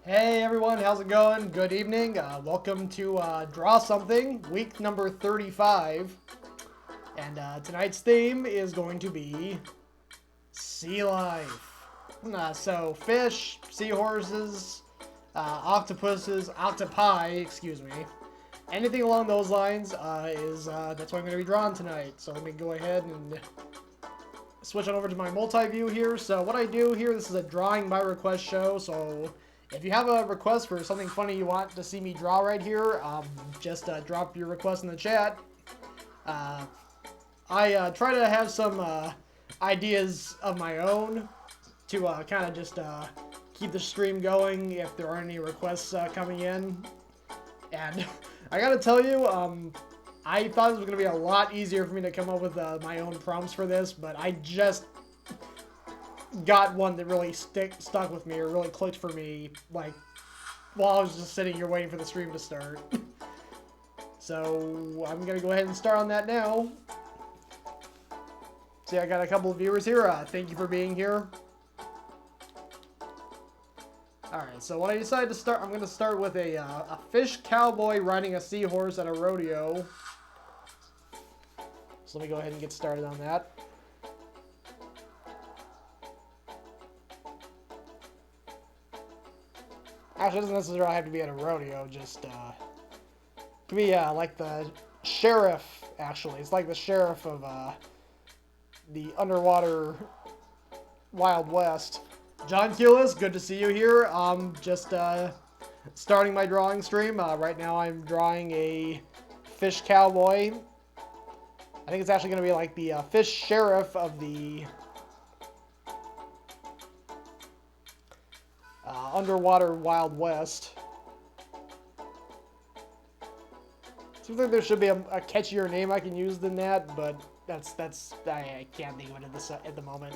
Hey everyone, how's it going? Good evening. Welcome to Draw Something, week number 35. And tonight's theme is going to be sea life. So fish, seahorses, octopuses, octopi, excuse me. Anything along those lines that's what I'm going to be drawing tonight. So let me go ahead and switch on over to my multi-view here. So what I do here, this is a drawing by request show, so if you have a request for something funny you want to see me draw right here, just drop your request in the chat. I try to have some ideas of my own to kind of just keep the stream going if there are any requests coming in. And I gotta tell you, I thought it was going to be a lot easier for me to come up with my own prompts for this, but I just got one that really stuck with me, or really clicked for me, like, while I was just sitting here waiting for the stream to start. So, I'm going to go ahead and start on that now. See, I got a couple of viewers here. Thank you for being here. Alright, so when I decided to start, I'm going to start with a fish cowboy riding a seahorse at a rodeo. So let me go ahead and get started on that. Actually, it doesn't necessarily have to be at a rodeo, just, it could be, like the sheriff, actually. It's like the sheriff of, the underwater Wild West. John Kulis, good to see you here. Just, starting my drawing stream. Right now I'm drawing a fish cowboy. I think it's actually going to be like the, fish sheriff of the underwater Wild West. Seems like there should be a catchier name I can use than that, but I can't think of it at the moment.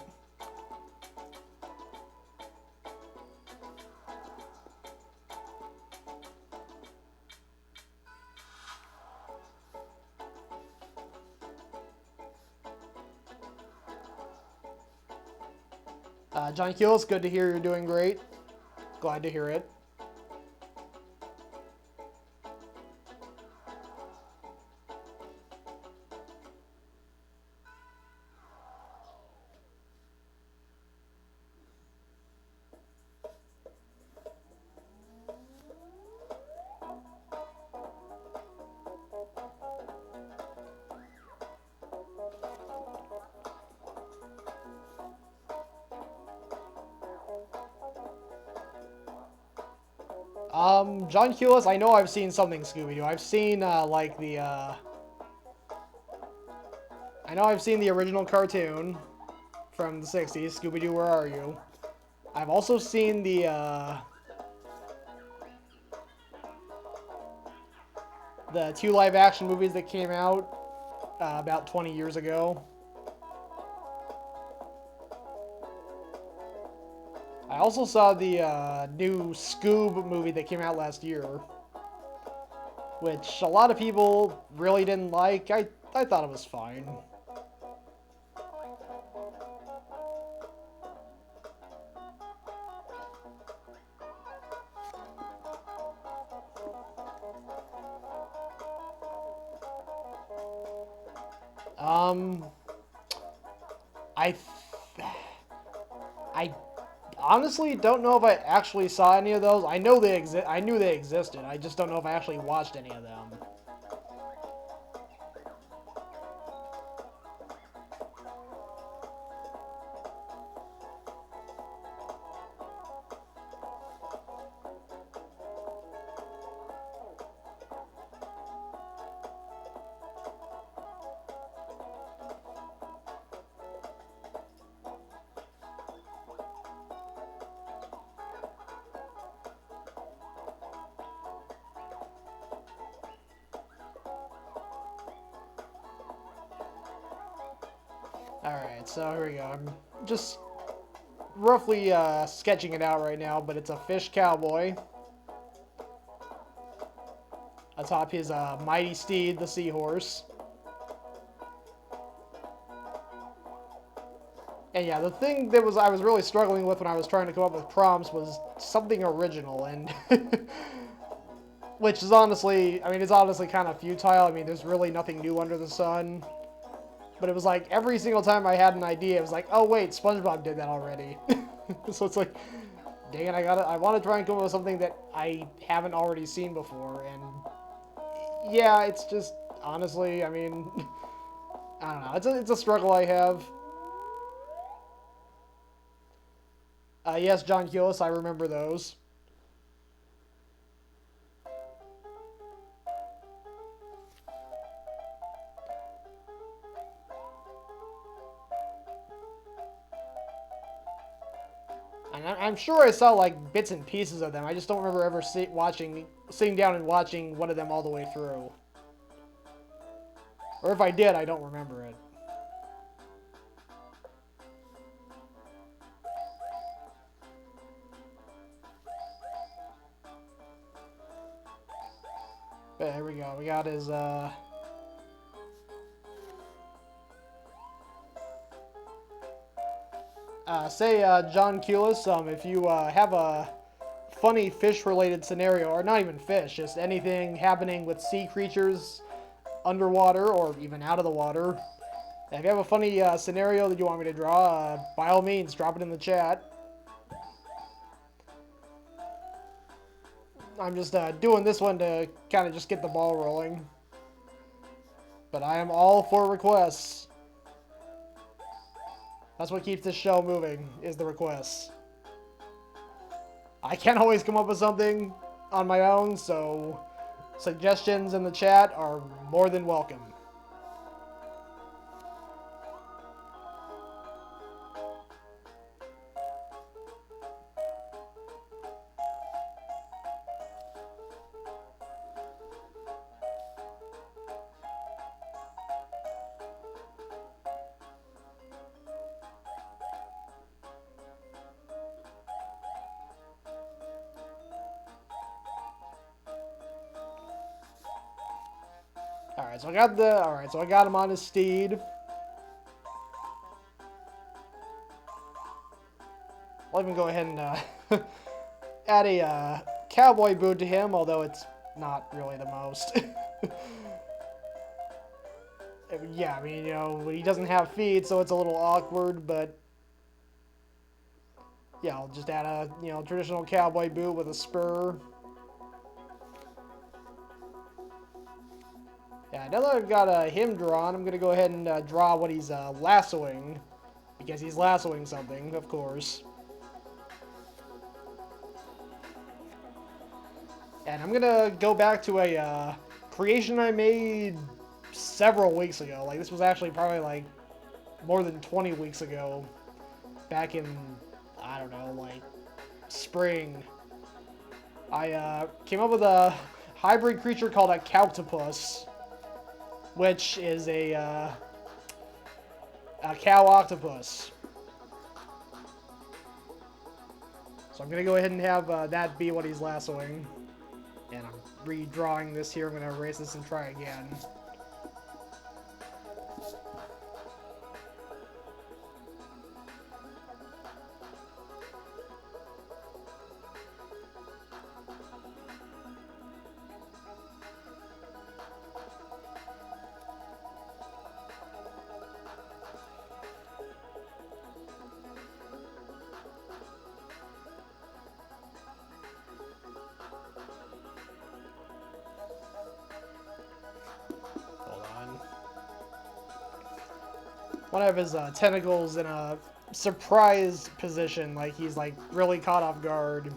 John Kulis, good to hear you're doing great. Glad to hear it. John Kulis, I know I've seen something Scooby-Doo. I've seen, like, I know I've seen the original cartoon from the 60s, Scooby-Doo, Where Are You? I've also seen the two live-action movies that came out about 20 years ago. I also saw the new Scoob movie that came out last year, which a lot of people really didn't like. I thought it was fine. I honestly don't know if I actually saw any of those. I knew they existed. I just don't know if I actually watched any of them. Alright, so here we go. I'm just roughly sketching it out right now, but it's a fish cowboy. Atop his mighty steed, the seahorse. And yeah, the thing that I was really struggling with when I was trying to come up with prompts was something original, and which is honestly, I mean, it's honestly kind of futile. I mean, there's really nothing new under the sun. But it was like every single time I had an idea, it was like, oh wait, SpongeBob did that already. So it's like, dang it, I want to try and come up with something that I haven't already seen before, and yeah, it's just, honestly, I mean, I don't know, it's a struggle I have. Yes, John Hewlett, I remember those. And I'm sure I saw like bits and pieces of them. I just don't remember ever sitting down and watching one of them all the way through. Or if I did, I don't remember it. But here we go. We got his John Culis, if you have a funny fish-related scenario, or not even fish, just anything happening with sea creatures underwater or even out of the water. If you have a funny scenario that you want me to draw, by all means, drop it in the chat. I'm just doing this one to kind of just get the ball rolling. But I am all for requests. That's what keeps this show moving, is the requests. I can't always come up with something on my own, so suggestions in the chat are more than welcome. Alright, so I got him on his steed. I'll even go ahead and add a cowboy boot to him, although it's not really the most. Yeah, I mean, you know, he doesn't have feet, so it's a little awkward, but yeah, I'll just add a, you know, traditional cowboy boot with a spur. Yeah, now that I've got him drawn, I'm going to go ahead and draw what he's lassoing, because he's lassoing something, of course. And I'm going to go back to a creation I made several weeks ago. Like, this was actually probably, like, more than 20 weeks ago. Back in, I don't know, like, spring. I came up with a hybrid creature called a Cowtopus, which is a cow octopus. So I'm going to go ahead and have that be what he's lassoing. And I'm redrawing this here. I'm going to erase this and try again. One of his tentacles in a surprise position, like he's like really caught off guard.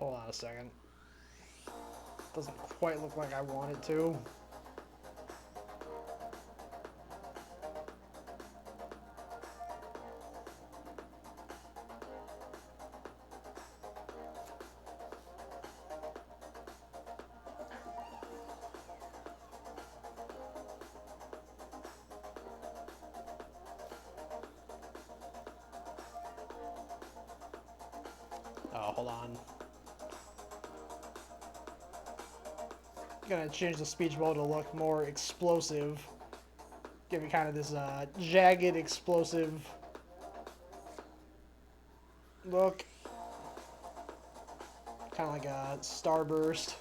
Hold on a second. Doesn't quite look like I want it to. Oh, hold on. Gonna change the speech mode to look more explosive. Give me kind of this jagged, explosive look. Kind of like a starburst.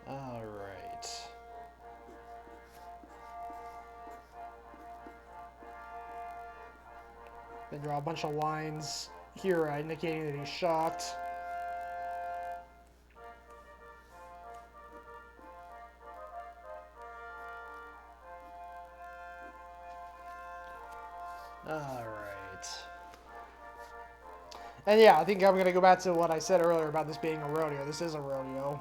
Alright. Then draw a bunch of lines here indicating that he's shocked. Alright. And yeah, I think I'm going to go back to what I said earlier about this being a rodeo. This is a rodeo.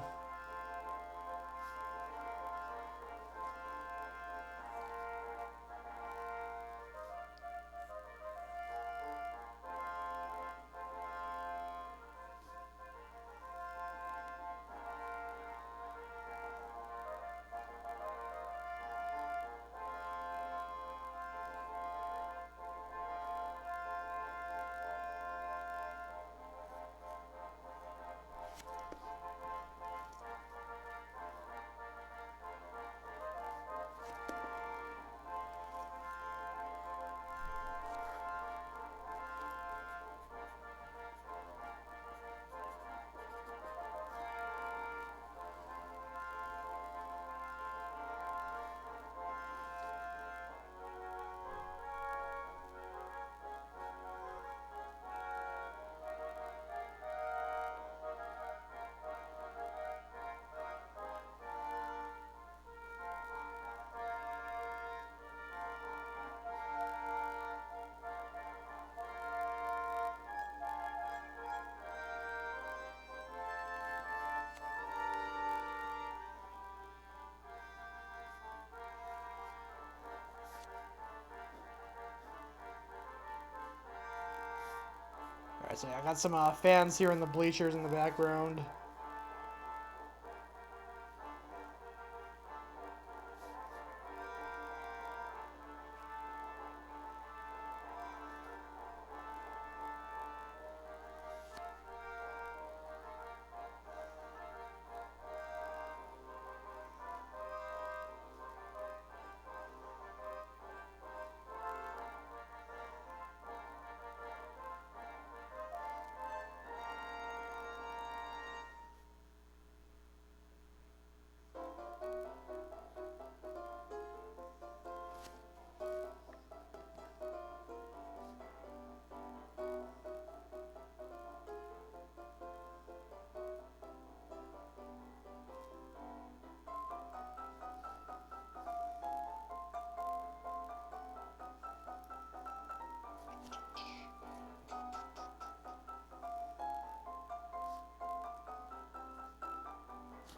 Alright, so yeah, I got some fans here in the bleachers in the background.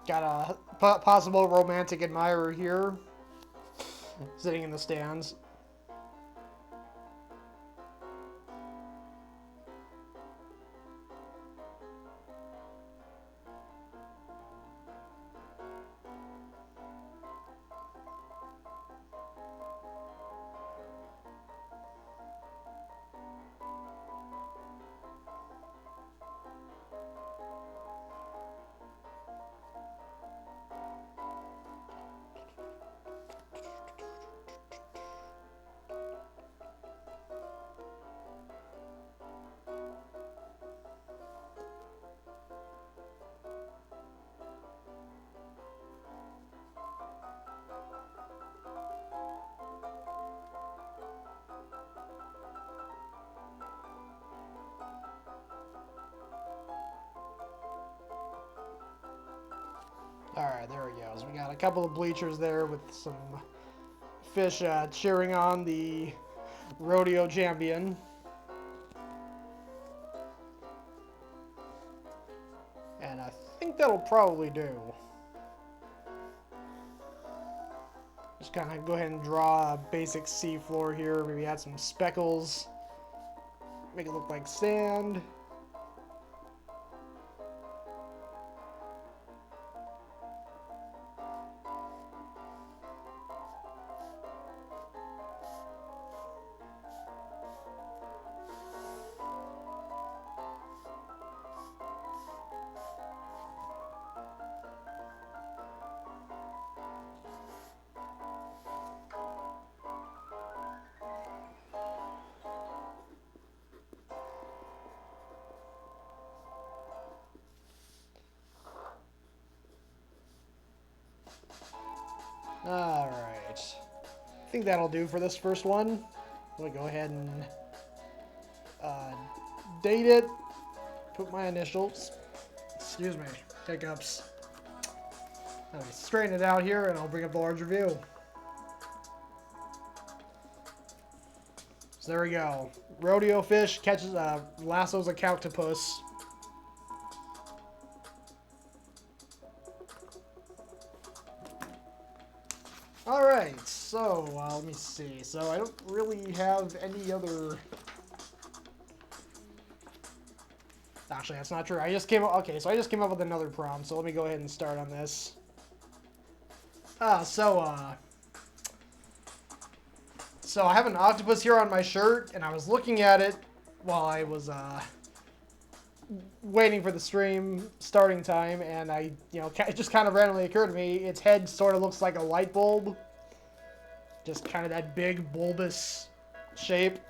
Got a possible romantic admirer here, sitting in the stands. Alright, there we go. So we got a couple of bleachers there with some fish cheering on the rodeo champion. And I think that'll probably do. Just kind of go ahead and draw a basic seafloor here. Maybe add some speckles. Make it look like sand. Alright. I think that'll do for this first one. We'll go ahead and date it. Put my initials. Excuse me. Hiccups. Let me straighten it out here and I'll bring up the larger view. So there we go. Rodeo fish catches, lassos a octopus. Alright, so, let me see. So, I don't really have any other... Actually, that's not true. I just came up... Okay, so I just came up with another prompt, so let me go ahead and start on this. So I have an octopus here on my shirt, and I was looking at it while I was, waiting for the stream starting time, and it just kind of randomly occurred to me, its head sort of looks like a light bulb. Just kind of that big bulbous shape.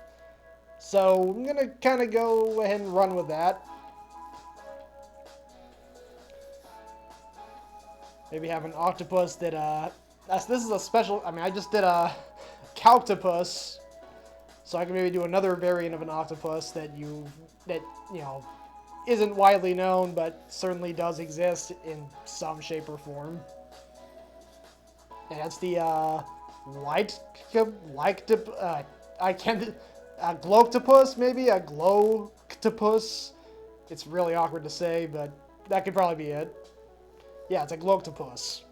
So I'm gonna kind of go ahead and run with that. Maybe have an octopus that, this is a special, I just did a octopus, so I can maybe do another variant of an octopus that isn't widely known, but certainly does exist in some shape or form. And that's the gloctopus, maybe a gloctopus. It's really awkward to say, but that could probably be it. Yeah, it's a gloctopus.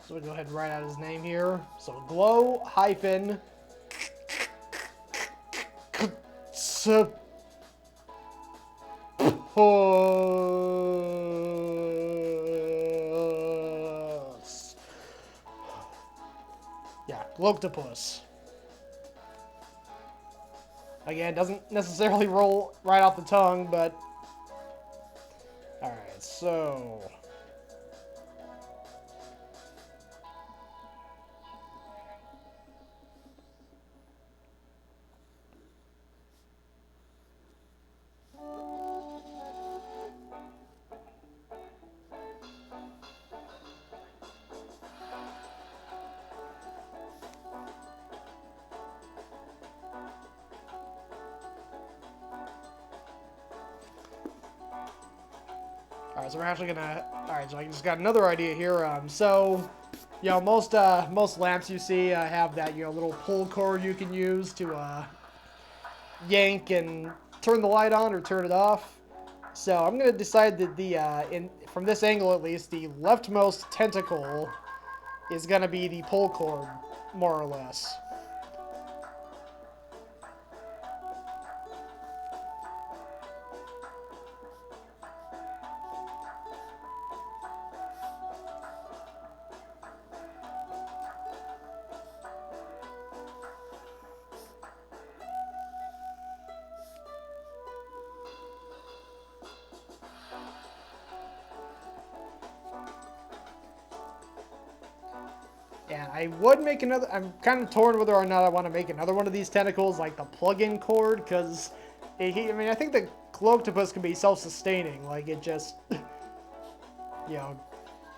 So we'll go ahead and write out his name here. So glow hyphen yeah, gloctopus. Again, doesn't necessarily roll right off the tongue, but alright, so alright, so we're actually gonna... Alright, so I just got another idea here. Most lamps you see have that, little pull cord you can use to yank and turn the light on or turn it off. So I'm gonna decide that from this angle at least, the leftmost tentacle is gonna be the pull cord, more or less. And I would make another, I'm kind of torn whether or not I want to make another one of these tentacles, like the plug-in cord, because, I mean, I think the octopus can be self-sustaining, like, it just, you know,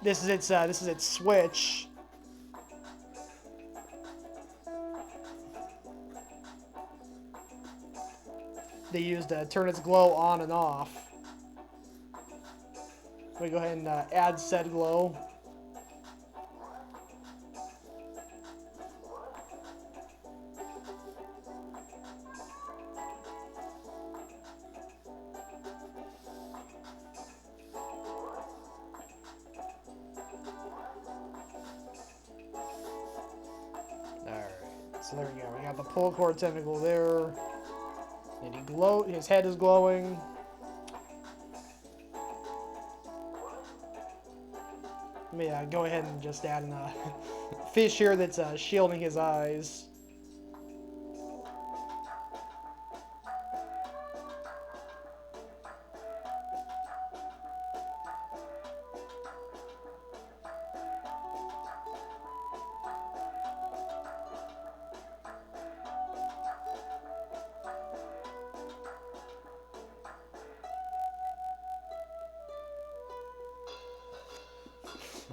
this is its switch. They use to turn its glow on and off. Let me go ahead and add said glow. Alright, so there we go. We got the pull cord tentacle there. And his head is glowing. Let me go ahead and just add a fish here that's shielding his eyes.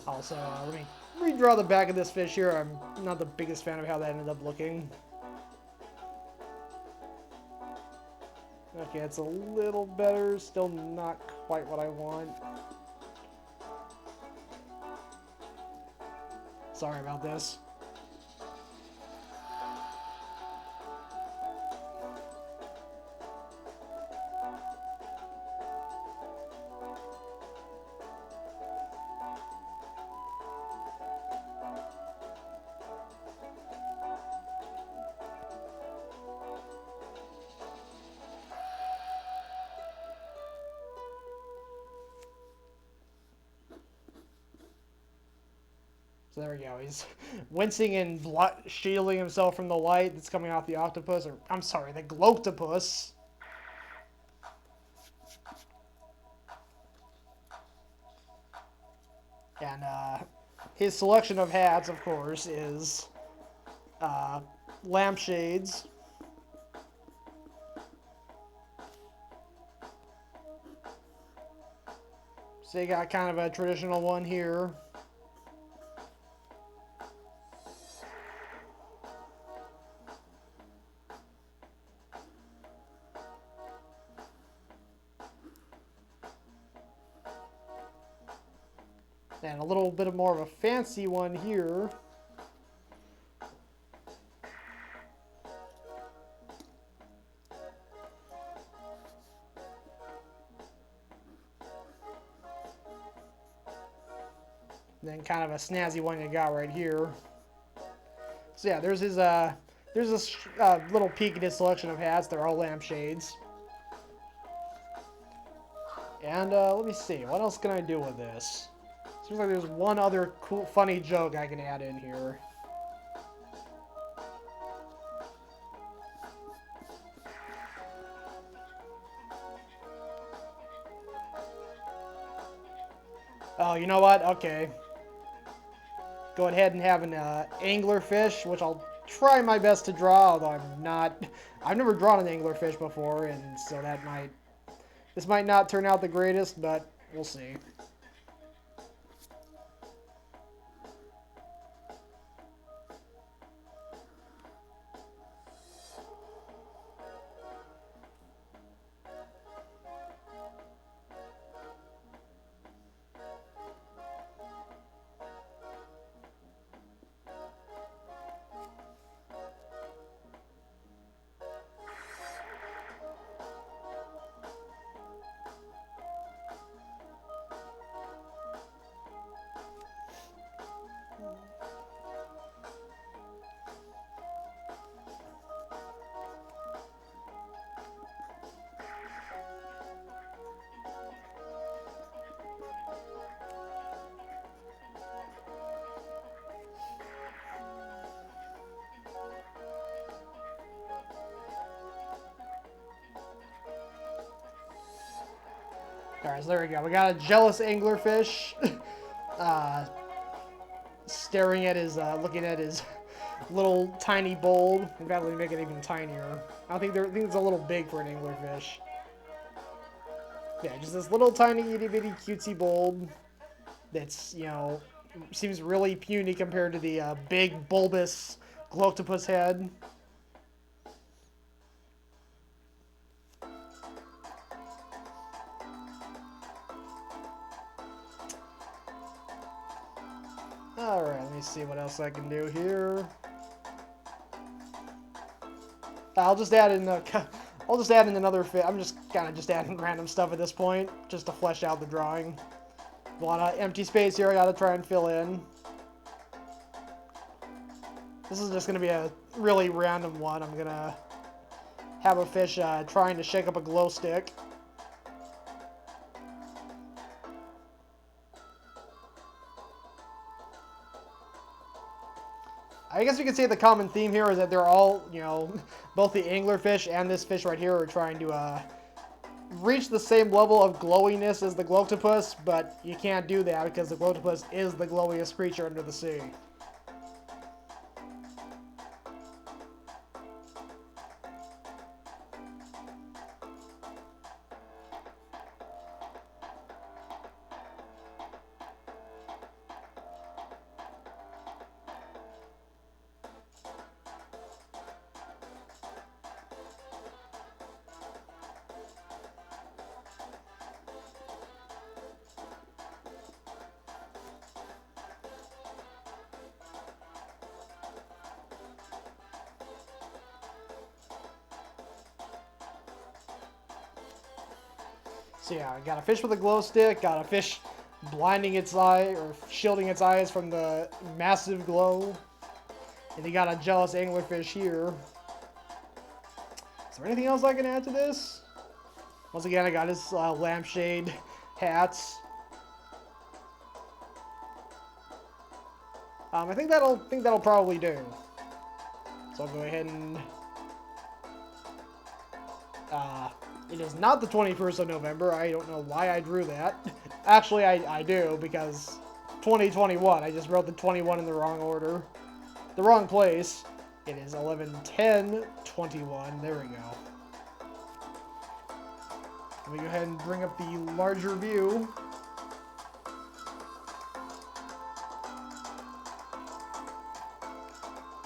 Also, let me redraw the back of this fish here. I'm not the biggest fan of how that ended up looking. Okay, it's a little better. Still not quite what I want. Sorry about this. So there we go. He's wincing and shielding himself from the light that's coming off the octopus. Or, I'm sorry, the gloctopus. And his selection of hats, of course, is lampshades. So you got kind of a traditional one here. And a little bit more of a fancy one here. And then kind of a snazzy one you got right here. So yeah, there's this little peek at his selection of hats. They're all lampshades. And let me see, what else can I do with this? Seems like there's one other cool, funny joke I can add in here. Oh, you know what? Okay. Go ahead and have an anglerfish, which I'll try my best to draw, although I've never drawn an anglerfish before, and so this might not turn out the greatest, but we'll see. Alright, so there we go. We got a jealous anglerfish. staring at his, looking at his little tiny bowl. In fact, let me make it even tinier. I think it's a little big for an anglerfish. Yeah, just this little tiny itty bitty cutesy bulb that's, you know, seems really puny compared to the big bulbous Gloctopus head. Alright, let me see what else I can do here. I'll just add in another fish. I'm just kind of just adding random stuff at this point, just to flesh out the drawing. A lot of empty space here I gotta try and fill in. This is just gonna be a really random one. I'm gonna have a fish trying to shake up a glow stick. I guess we could say the common theme here is that they're all, you know, both the anglerfish and this fish right here are trying to reach the same level of glowiness as the Gloctopus, but you can't do that because the Gloctopus is the glowiest creature under the sea. So yeah, I got a fish with a glow stick, got a fish blinding its eye, or shielding its eyes from the massive glow. And you got a jealous anglerfish here. Is there anything else I can add to this? Once again, I got his lampshade hats. I think that'll probably do. So I'll go ahead and it is not the 21st of November. I don't know why I drew that. Actually, I do, because 2021. I just wrote the 21 in the wrong order. The wrong place. It is 11/10/21. There we go. Let me go ahead and bring up the larger view.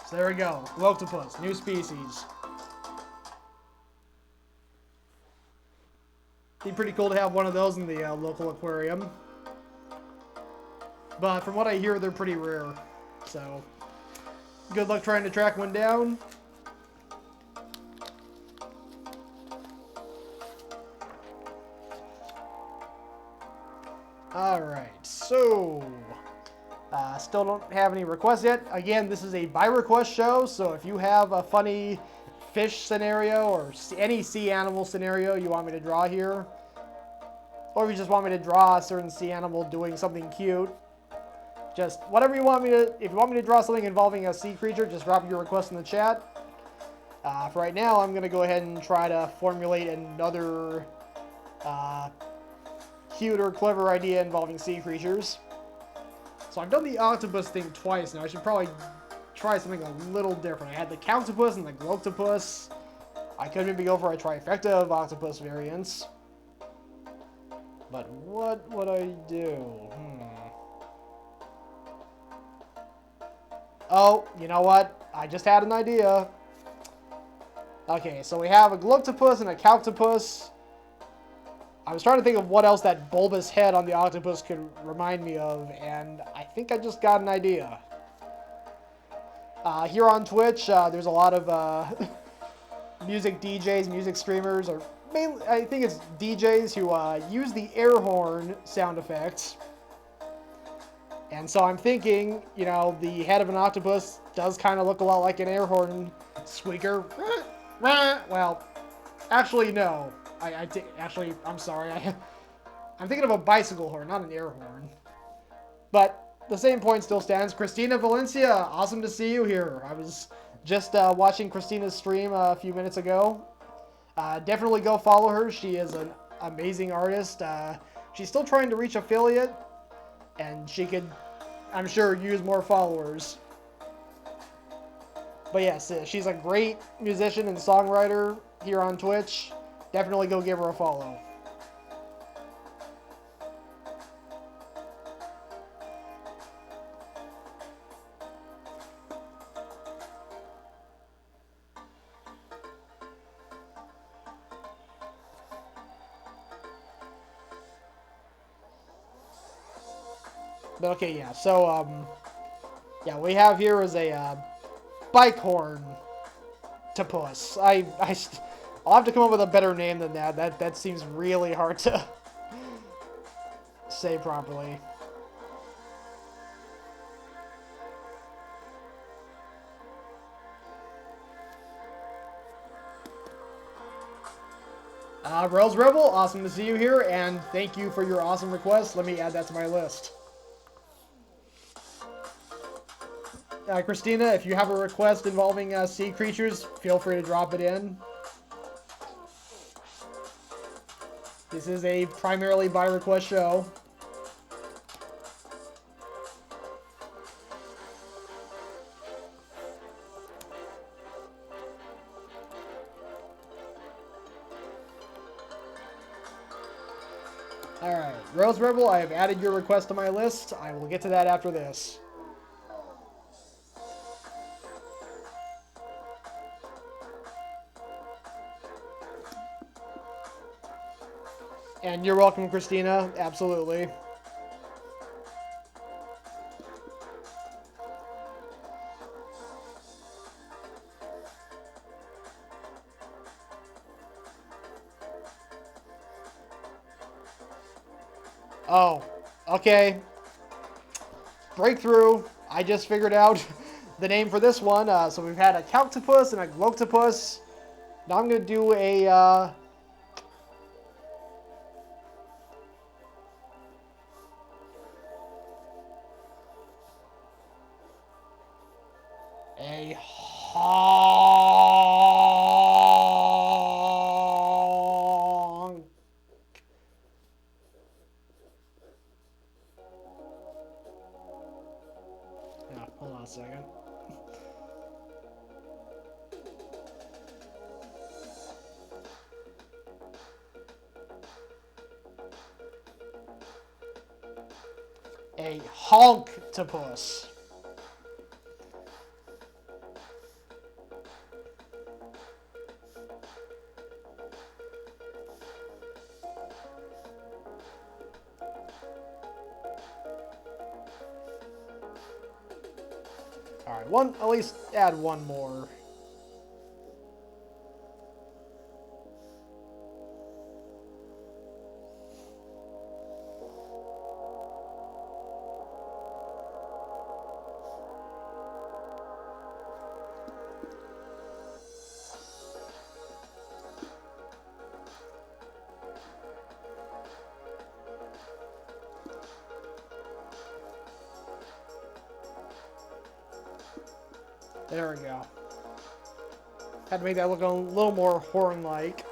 So there we go. Gloctopus, new species. Be pretty cool to have one of those in the local aquarium. But from what I hear, they're pretty rare. So, good luck trying to track one down. Alright, so still don't have any requests yet. Again, this is a by request show, so if you have a funny fish scenario or any sea animal scenario you want me to draw here, or if you just want me to draw a certain sea animal doing something cute, just whatever you want me to, if you want me to draw something involving a sea creature, just drop your request in the chat. For right now, I'm going to go ahead and try to formulate another cute or clever idea involving sea creatures. So I've done the octopus thing twice now. I should probably try something a little different. I had the Octopus and the Gloctopus. I could maybe go for a trifecta of octopus variants. But what would I do? Oh, you know what? I just had an idea. Okay, so we have a Gloctopus and a Octopus. I was trying to think of what else that bulbous head on the octopus could remind me of, and I think I just got an idea. Here on Twitch, there's a lot of music DJs, music streamers, or mainly, I think it's DJs who use the air horn sound effects. And so I'm thinking, you know, the head of an octopus does kind of look a lot like an air horn squeaker. Well, actually, no. Actually, I'm sorry. I'm thinking of a bicycle horn, not an air horn. But the same point still stands. Christina Valencia, awesome to see you here. I was just watching Christina's stream a few minutes ago. Definitely go follow her. She is an amazing artist. She's still trying to reach affiliate, and she could I'm sure, use more followers. But yes, she's a great musician and songwriter here on Twitch. Definitely go give her a follow. But okay, yeah. So, yeah, what we have here is a bike horn topus. I'll have to come up with a better name than that. That seems really hard to say properly. Rails Rebel, awesome to see you here, and thank you for your awesome request. Let me add that to my list. Christina, if you have a request involving sea creatures, feel free to drop it in. This is a primarily by request show. Alright, Rose Rebel, I have added your request to my list. I will get to that after this. And you're welcome, Christina. Absolutely. Oh, okay. Breakthrough. I just figured out the name for this one. So we've had a Calctopus and a Gloctopus. Now I'm going to do a... a honk. Yeah, hold on a second. A Honktopus. Alright, at least add one more. There we go. Had to make that look a little more horn-like.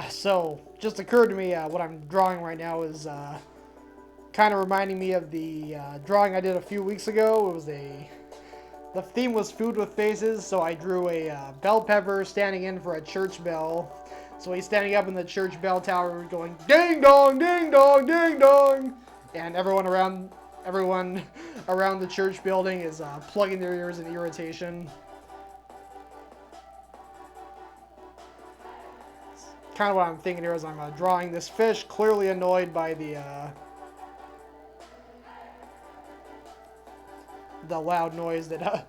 So, just occurred to me what I'm drawing right now is kind of reminding me of the drawing I did a few weeks ago. The theme was food with faces, so I drew a bell pepper standing in for a church bell. So he's standing up in the church bell tower going, ding dong, ding dong, ding dong! And everyone around the church building is plugging their ears in irritation. Kind of what I'm thinking here is I'm drawing this fish clearly annoyed by the loud noise that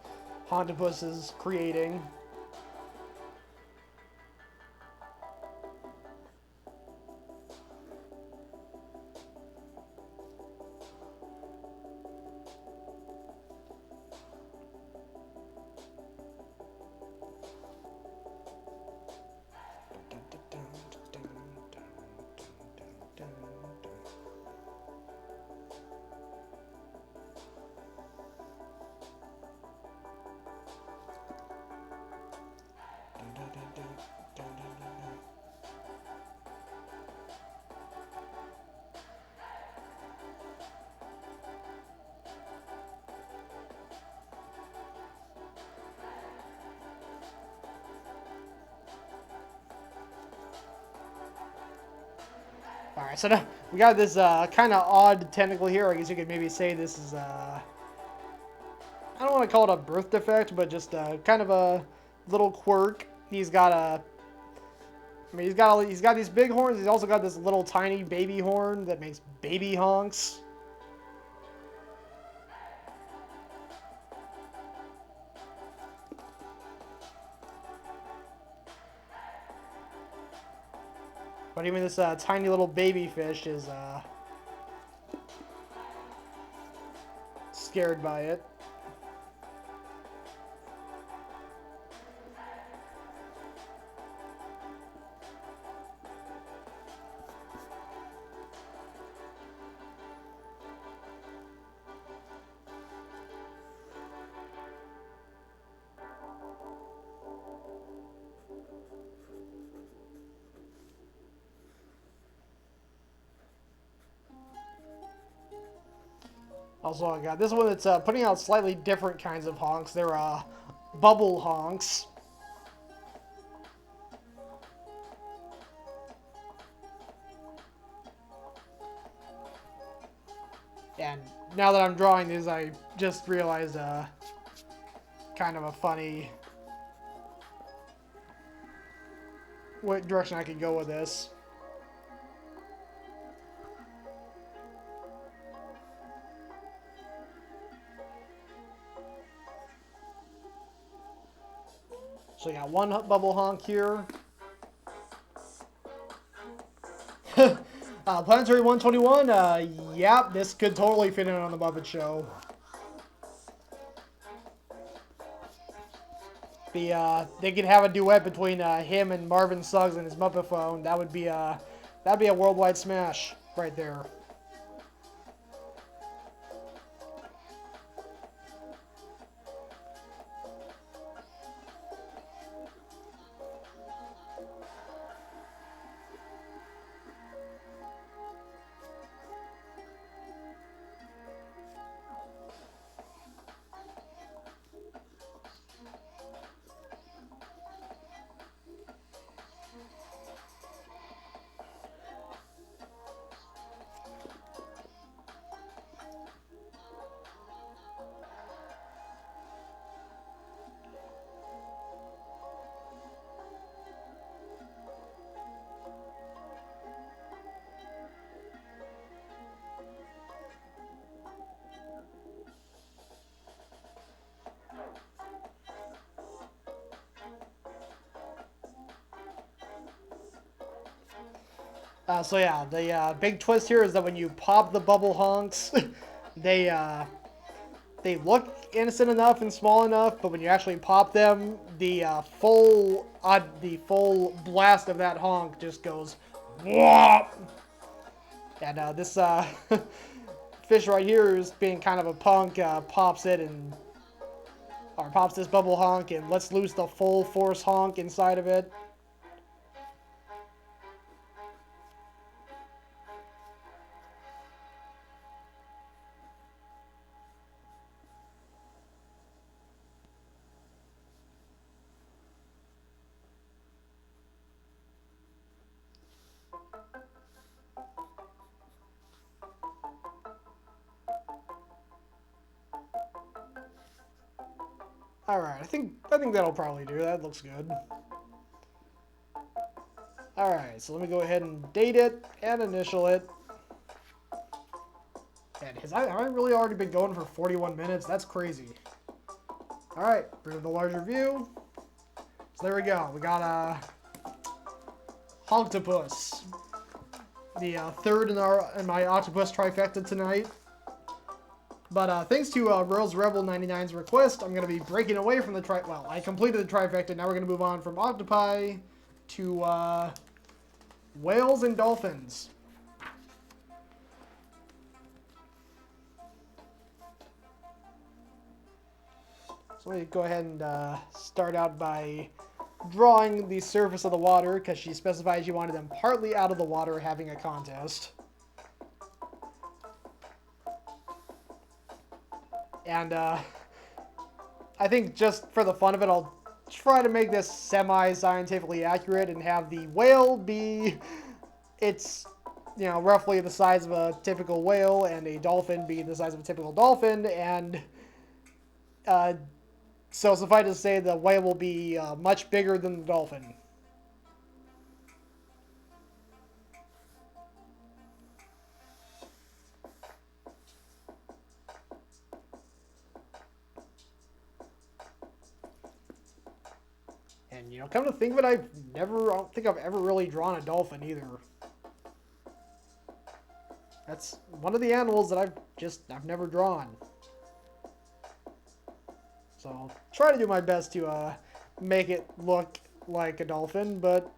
Hontopus is creating. Alright, so now we got this kind of odd tentacle here. I guess you could maybe say this is, I don't want to call it a birth defect, but just kind of a little quirk. He's got he's got these big horns. He's also got this little tiny baby horn that makes baby honks. But even this tiny little baby fish is scared by it. Also, I got this one that's putting out slightly different kinds of honks. They're bubble honks. And now that I'm drawing these, I just realized kind of a funny what direction I could go with this. So you got one bubble honk here. Planetary 121, yep, this could totally fit in on the Muppet Show. They could have a duet between him and Marvin Suggs and his Muppet phone. That'd be a worldwide smash right there. So yeah, the big twist here is that when you pop the bubble honks, they look innocent enough and small enough, but when you actually pop them, the full blast of that honk just goes whoop. And this fish right here is being kind of a punk, pops this bubble honk and lets loose the full force honk inside of it. All right, I think that'll probably do. That looks good. All right, so let me go ahead and date it and initial it. And has I really already been going for 41 minutes? That's crazy. All right, bring up the larger view. So there we go. We got a Octopus, the third in my Octopus trifecta tonight. But thanks to Rose Rebel 99's request, I'm going to be breaking away from the well, I completed the trifecta. Now we're going to move on from Octopi to Whales and Dolphins. So let me go ahead and start out by drawing the surface of the water, because she specified she wanted them partly out of the water having a contest. And I think just for the fun of it, I'll try to make this semi-scientifically accurate and have the whale be, it's, roughly the size of a typical whale, and a dolphin be the size of a typical dolphin, and so suffice to say the whale will be much bigger than the dolphin. And, come to think of it, I don't think I've ever really drawn a dolphin either. That's one of the animals that I've never drawn. So I'll try to do my best to make it look like a dolphin, but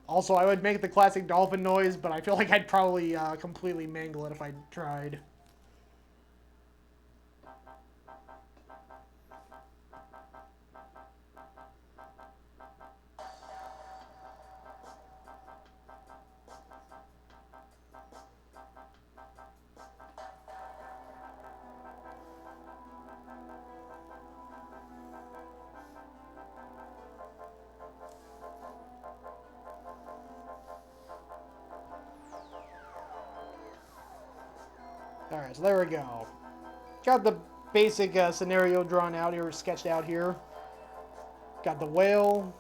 also I would make the classic dolphin noise, but I feel like I'd probably completely mangle it if I tried. Alright, so there we go. Got the basic scenario drawn out here, sketched out here. Got the whale.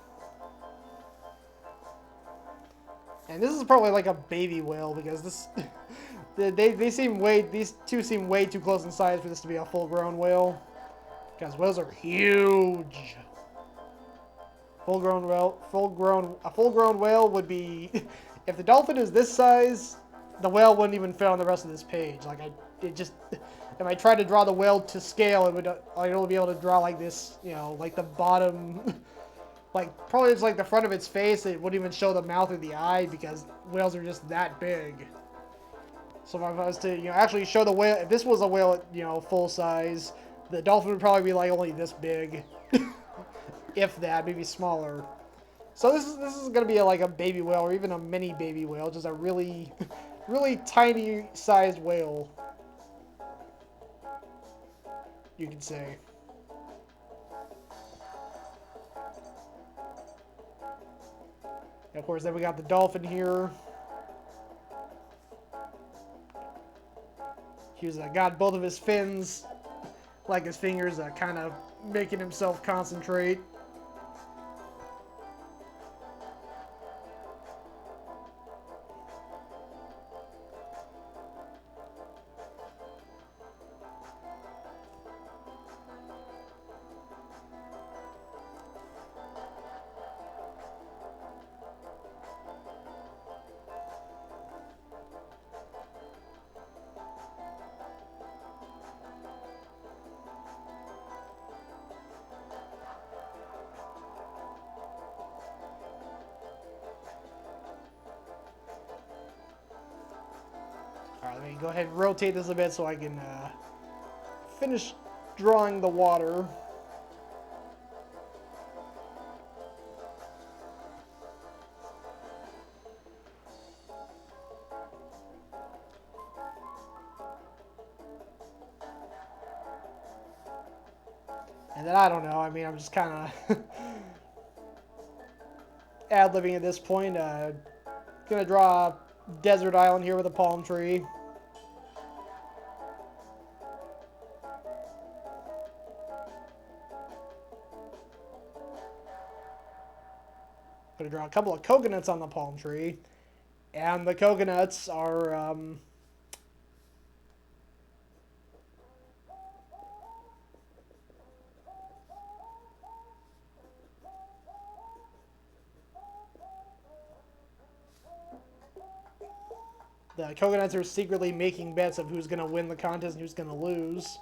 And this is probably like a baby whale, because this... these two seem way too close in size for this to be a full-grown whale. Because whales are huge. A full-grown whale would be... If the dolphin is this size, the whale wouldn't even fit on the rest of this page. Like, if I tried to draw the whale to scale, I'd only be able to draw like this, like the bottom, like probably it's like the front of its face. It wouldn't even show the mouth or the eye, because whales are just that big. So if I was to, actually show the whale, if this was a whale at, full size, the dolphin would probably be like only this big, if that, maybe smaller. So this is gonna be like a baby whale, or even a mini baby whale, just a really, really tiny sized whale, you could say. And of course, then we got the dolphin here. He's got both of his fins, like his fingers, kind of making himself concentrate. Alright, let me go ahead and rotate this a bit so I can finish drawing the water. And then, I don't know, I mean, I'm just kind of ad-libbing at this point. Gonna draw a desert island here with a palm tree. Gonna draw a couple of coconuts on the palm tree. And the coconuts are, the coconuts are secretly making bets of who's going to win the contest and who's going to lose.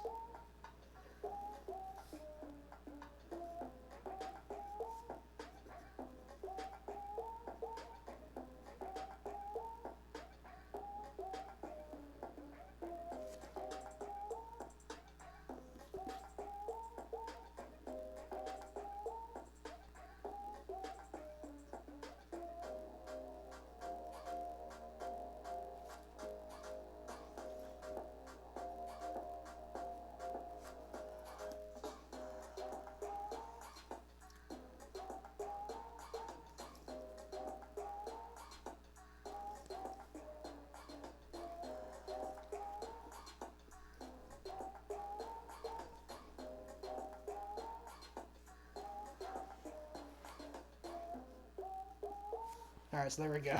Alright, so there we go.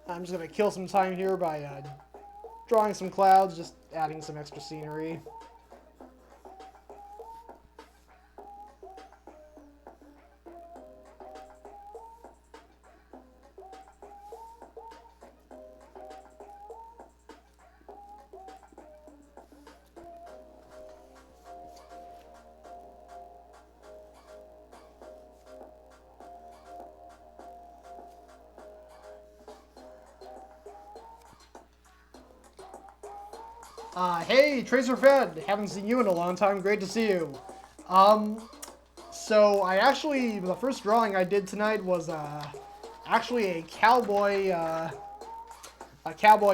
I'm just going to kill some time here by drawing some clouds, just adding some extra scenery. Hey, Tracer Fed! Haven't seen you in a long time. Great to see you. So I actually, the first drawing I did tonight was, actually a cowboy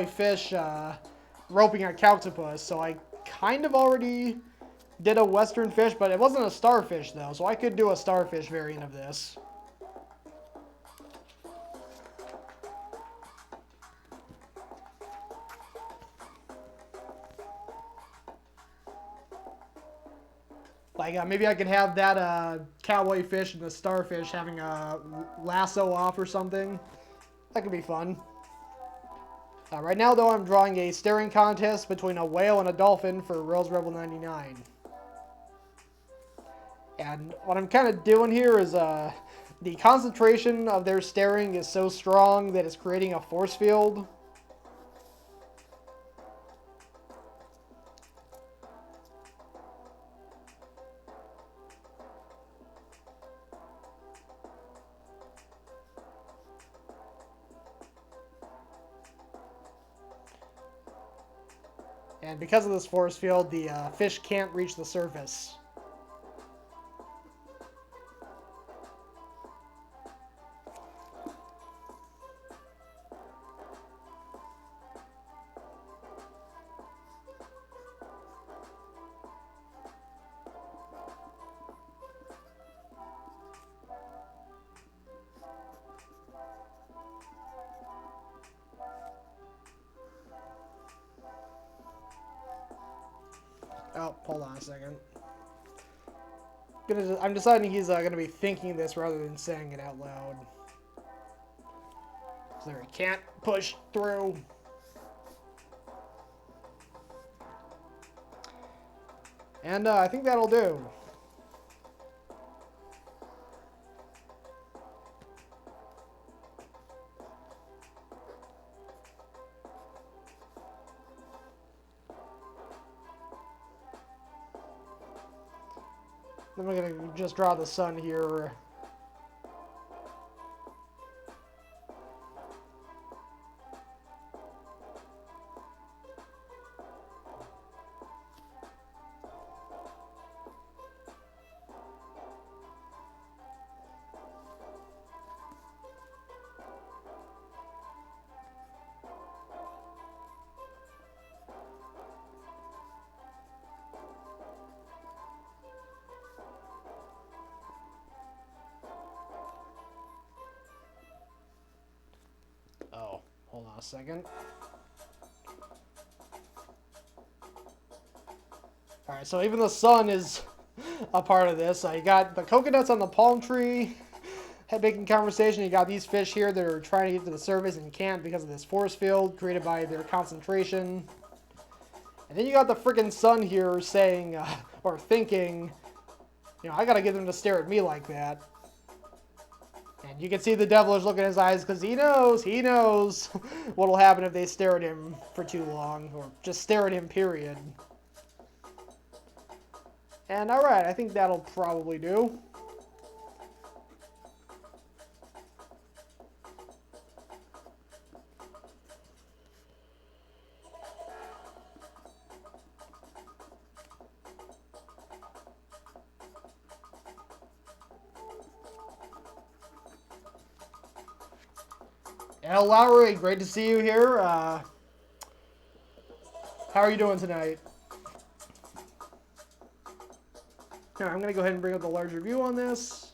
fish, roping a octopus. So I kind of already did a western fish, but it wasn't a starfish though, so I could do a starfish variant of this. Like, maybe I could have that cowboy fish and the starfish having a lasso off or something. That could be fun. Right now, though, I'm drawing a staring contest between a whale and a dolphin for Rose Rebel 99. And what I'm kind of doing here is the concentration of their staring is so strong that it's creating a force field. And because of this force field, the fish can't reach the surface. Oh, hold on a second. I'm deciding he's going to be thinking this rather than saying it out loud. So there, he can't push through. And I think that'll do. Then we're going to just draw the sun here. Hold on a second. Alright, so even the sun is a part of this. You got the coconuts on the palm tree making conversation. You got these fish here that are trying to get to the surface and can't because of this force field created by their concentration. And then you got the freaking sun here saying, or thinking, you know, I gotta get them to stare at me like that. And you can see the devilish look in his eyes because he knows what'll happen if they stare at him for too long, or just stare at him, period. And alright, I think that'll probably do. Al Lowry, great to see you here. How are you doing tonight? Here, I'm going to go ahead and bring up the larger view on this.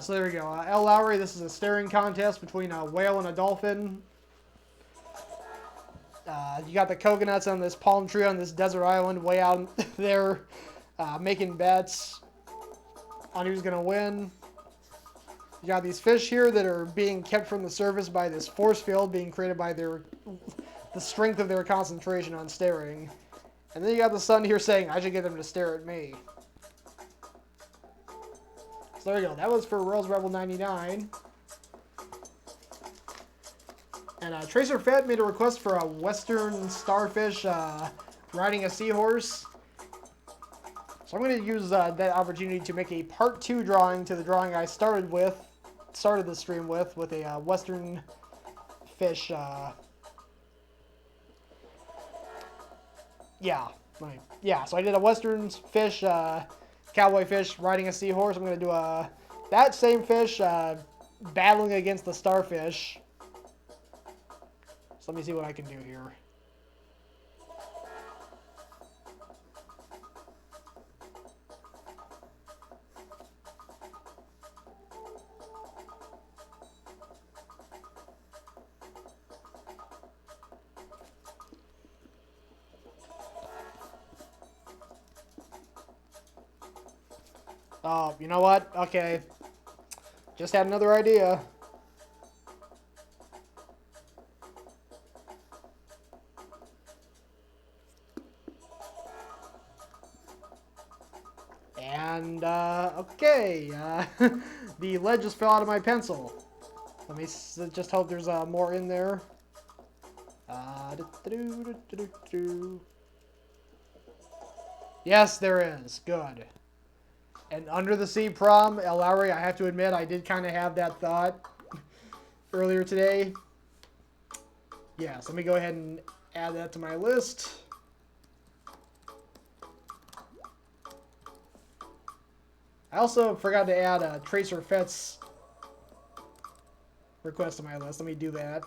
So there we go. Al Lowry, this is a staring contest between a whale and a dolphin. You got the coconuts on this palm tree on this desert island way out there making bets on who's going to win. You got these fish here that are being kept from the surface by this force field being created by the strength of their concentration on staring. And then you got the sun here saying, I should get them to stare at me. So there you go. That was for Rose Rebel 99. And Tracer Fett made a request for a Western starfish riding a seahorse. So I'm going to use that opportunity to make a part 2 drawing to the drawing I started the stream with a Western fish. So I did a Western fish, cowboy fish riding a seahorse. I'm going to do that same fish battling against the starfish. So let me see what I can do here. Oh, you know what? Okay. Just had another idea. And, okay. The lead just fell out of my pencil. Let me just hope there's more in there. Yes, there is. Good. And Under the Sea Prom, El Lowry, I have to admit, I did kind of have that thought earlier today. Yes, let me go ahead and add that to my list. I also forgot to add Tracer Fett's request to my list. Let me do that.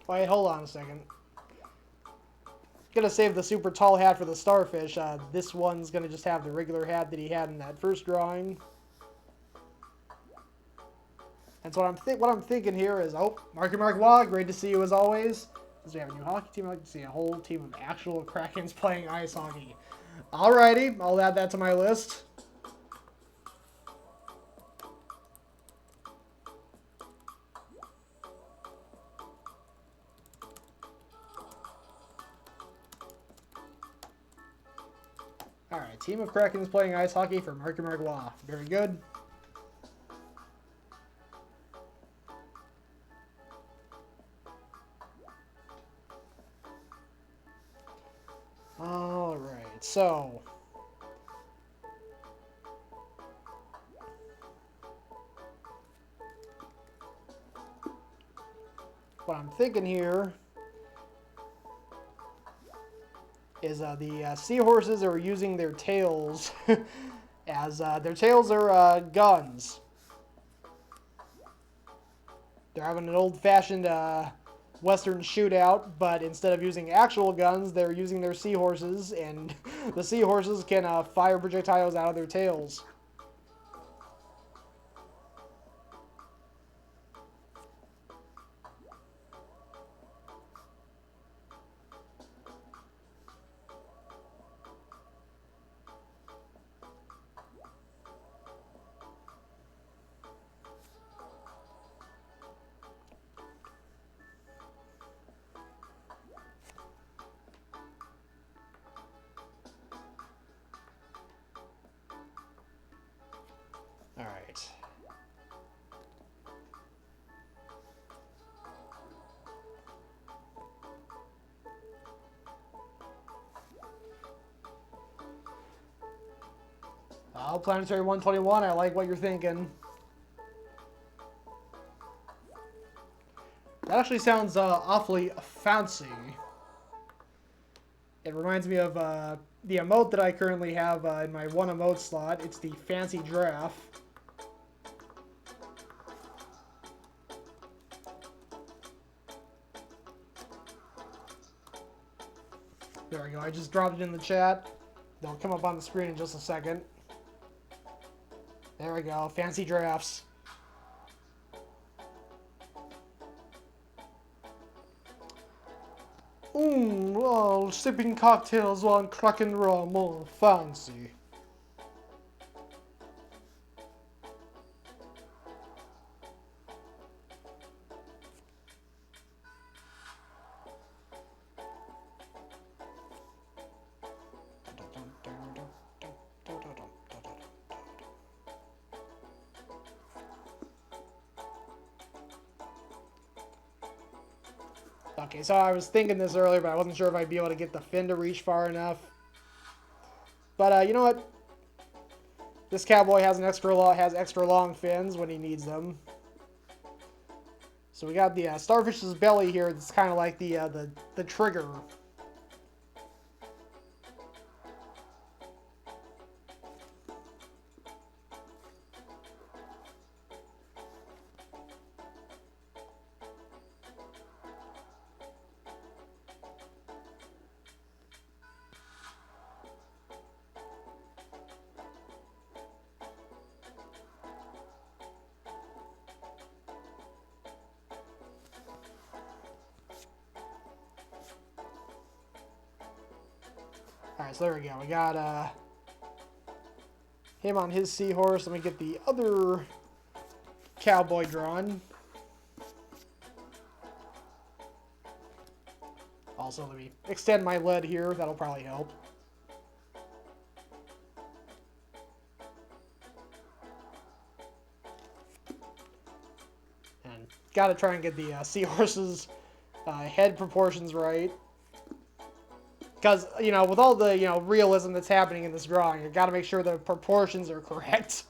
Wait, hold on a second. Gonna save the super tall hat for the starfish. This one's gonna just have the regular hat that he had in that first drawing. And so what I'm thinking here is, oh, Marky Mark Waugh, great to see you as always. Since we have a new hockey team, I like to see a whole team of actual Krakens playing ice hockey. Alrighty, I'll add that to my list. Alright, Alright, team of Krakens playing ice hockey for Marky Markwa. Very good. Alright, so what I'm thinking here is the seahorses are using their tails as their tails are guns. They're having an old-fashioned Western shootout, but instead of using actual guns, they're using their seahorses, and the seahorses can fire projectiles out of their tails. Alright. Planetary 121, I like what you're thinking. That actually sounds awfully fancy. It reminds me of the emote that I currently have in my one emote slot. It's the Fancy Giraffe. There we go. I just dropped it in the chat. They'll come up on the screen in just a second. There we go. Fancy Giraffes. Well, sipping cocktails while cracking rum. Oh, fancy. Okay, so I was thinking this earlier, but I wasn't sure if I'd be able to get the fin to reach far enough. But you know what? This cowboy has extra long fins when he needs them. So we got the starfish's belly here. It's kind of like the trigger. Alright, so there we go. We got him on his seahorse. Let me get the other cowboy drawn. Also, let me extend my lead here. That'll probably help. And gotta try and get the seahorse's head proportions right. Because, you know, with all the, realism that's happening in this drawing, you gotta make sure the proportions are correct.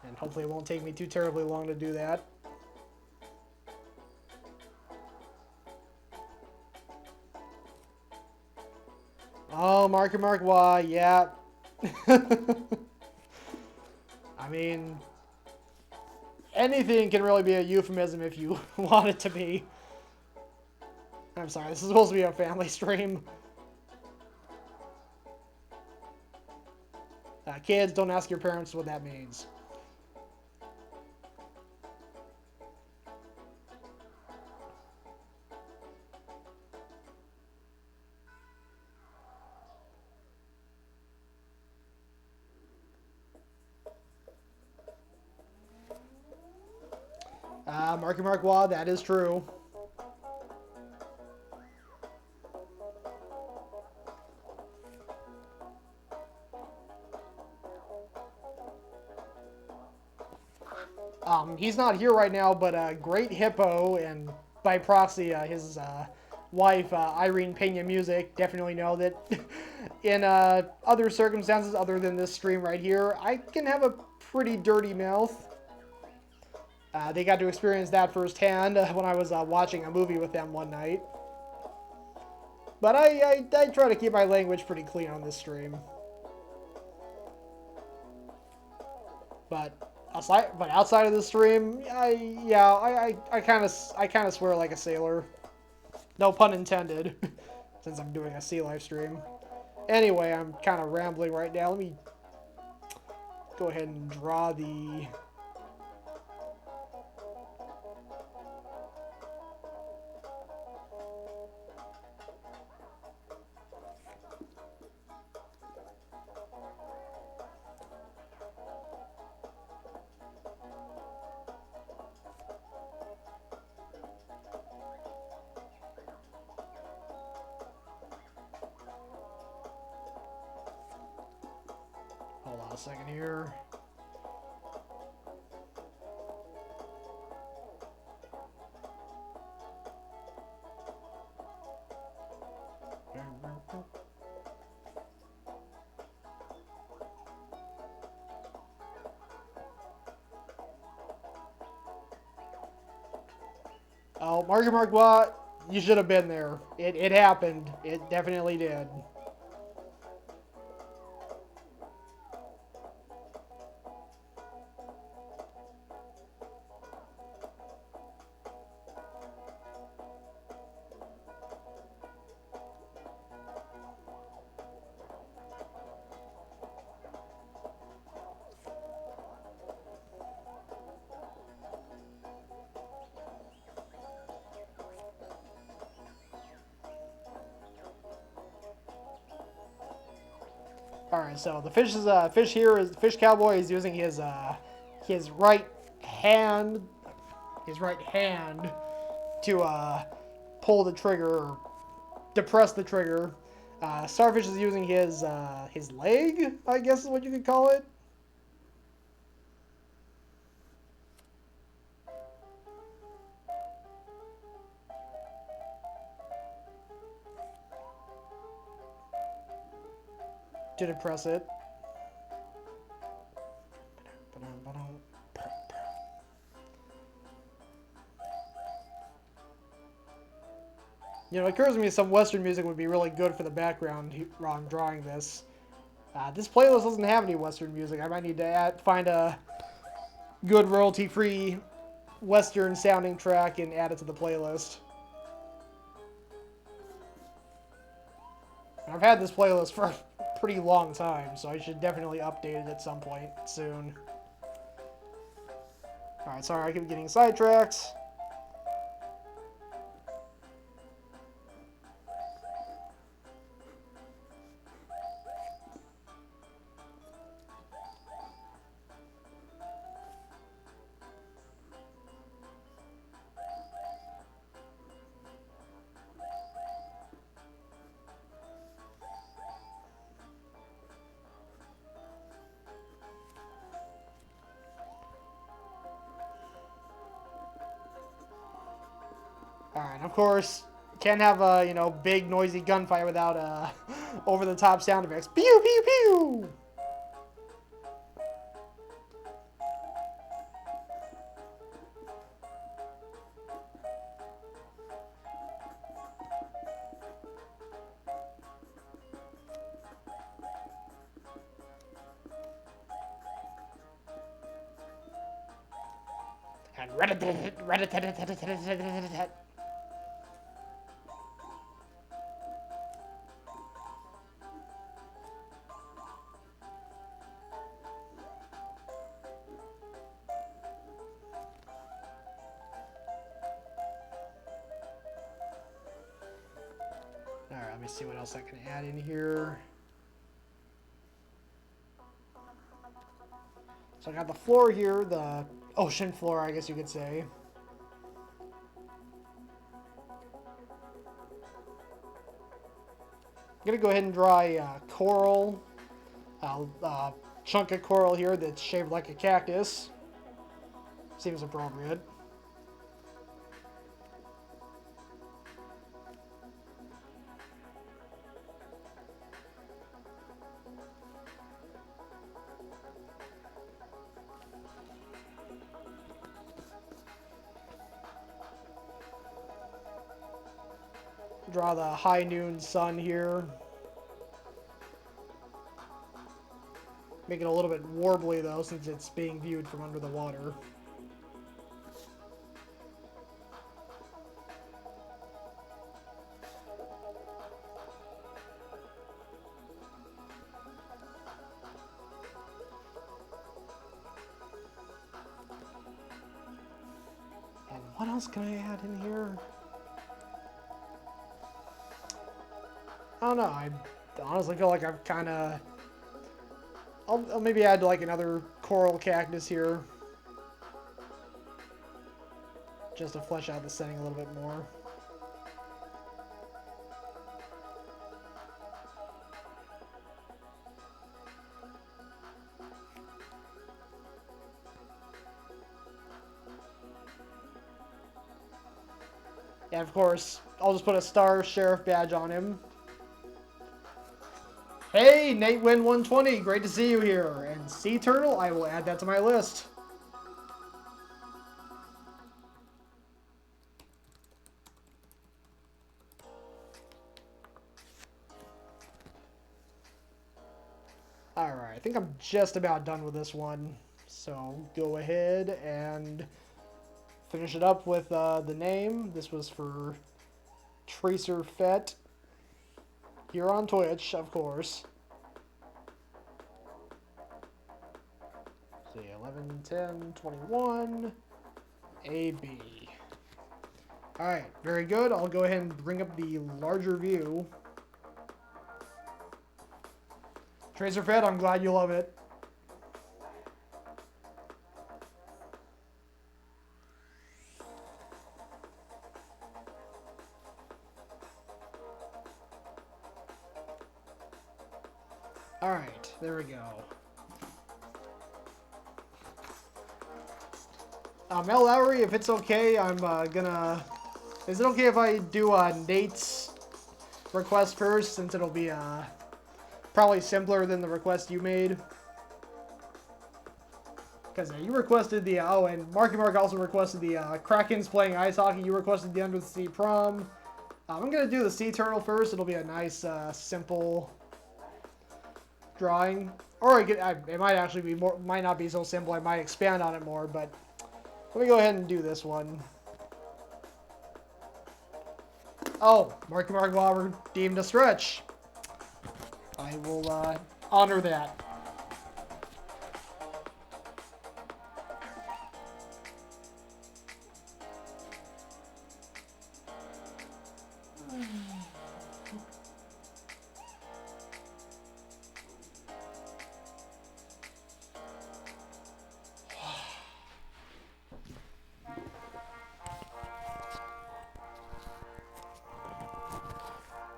And hopefully it won't take me too terribly long to do that. Oh, Marky Markwa, yeah. I mean, anything can really be a euphemism if you want it to be. I'm sorry, this is supposed to be a family stream. Kids, don't ask your parents what that means. Marky Mark Wah, that is true. He's not here right now, but Great Hippo and by proxy his wife Irene Pena Music definitely know that in other circumstances other than this stream right here, I can have a pretty dirty mouth. They got to experience that firsthand when I was watching a movie with them one night. But I try to keep my language pretty clean on this stream. But outside of the stream, I kind of swear like a sailor. No pun intended, since I'm doing a sea life stream. Anyway, I'm kind of rambling right now. Let me go ahead and draw the... Hold on a second here. Oh, Marky Mark Watt, you should have been there. It happened. It definitely did. Alright, so the fish cowboy is using his right hand to pull the trigger or depress the trigger. Starfish is using his leg, I guess is what you could call it. To depress it. You know, it occurs to me some Western music would be really good for the background while I'm drawing this. This playlist doesn't have any Western music. I might need to find a good royalty-free Western sounding track and add it to the playlist. I've had this playlist for a pretty long time, so I should definitely update it at some point soon. Alright, sorry, I keep getting sidetracked. Alright, of course, can't have a, big noisy gunfight without over-the-top sound effects. Pew, pew, pew! And Alright, let me see what else I can add in here. So I got the floor here, the ocean floor, I guess you could say. going to go ahead and draw a coral, chunk of coral here that's shaped like a cactus. Seems appropriate. Draw the high noon sun here. Make it a little bit warbly though, since it's being viewed from under the water. And what else can I add in here? I don't know. I honestly feel like I've kind of... I'll maybe add like another coral cactus here. Just to flesh out the setting a little bit more. And of course, I'll just put a star sheriff badge on him. Hey, Nate Win 120, great to see you here. And sea turtle, I will add that to my list. Alright, I think I'm just about done with this one. So go ahead and finish it up with the name. This was for Tracer Fett. Here on Twitch, of course. See, 11, 10, 21, AB. Alright, very good. I'll go ahead and bring up the larger view. Tracer Fett, I'm glad you love it. Alright, there we go. Mel Lowry, if it's okay, I'm gonna... Is it okay if I do Nate's request first, since it'll be probably simpler than the request you made? Because you requested the... oh, and Marky Mark also requested the Krakens playing ice hockey. You requested the Under the Sea Prom. I'm gonna do the Sea Turtle first. It'll be a nice, simple drawing. Or it might actually be more... might not be so simple. I might expand on it more, but... Let me go ahead and do this one. Oh, Marky Mark Waller deemed a stretch. I will honor that.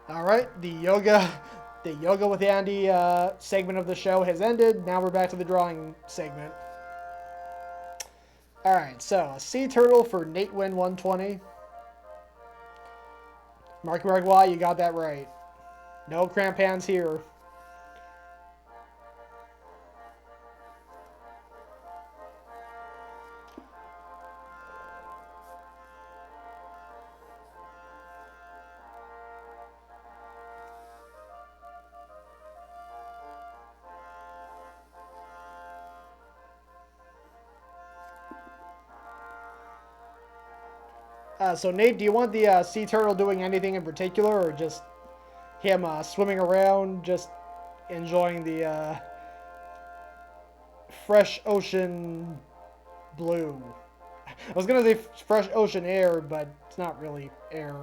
Alright, the yoga with Andy segment of the show has ended. Now we're back to the drawing segment. Alright, so a sea turtle for Nate Win 120. Marky Mark Y, you got that right. No cramp hands here. So Nate, do you want the sea turtle doing anything in particular, or just him swimming around, just enjoying the fresh ocean blue? I was gonna say fresh ocean air, but it's not really air.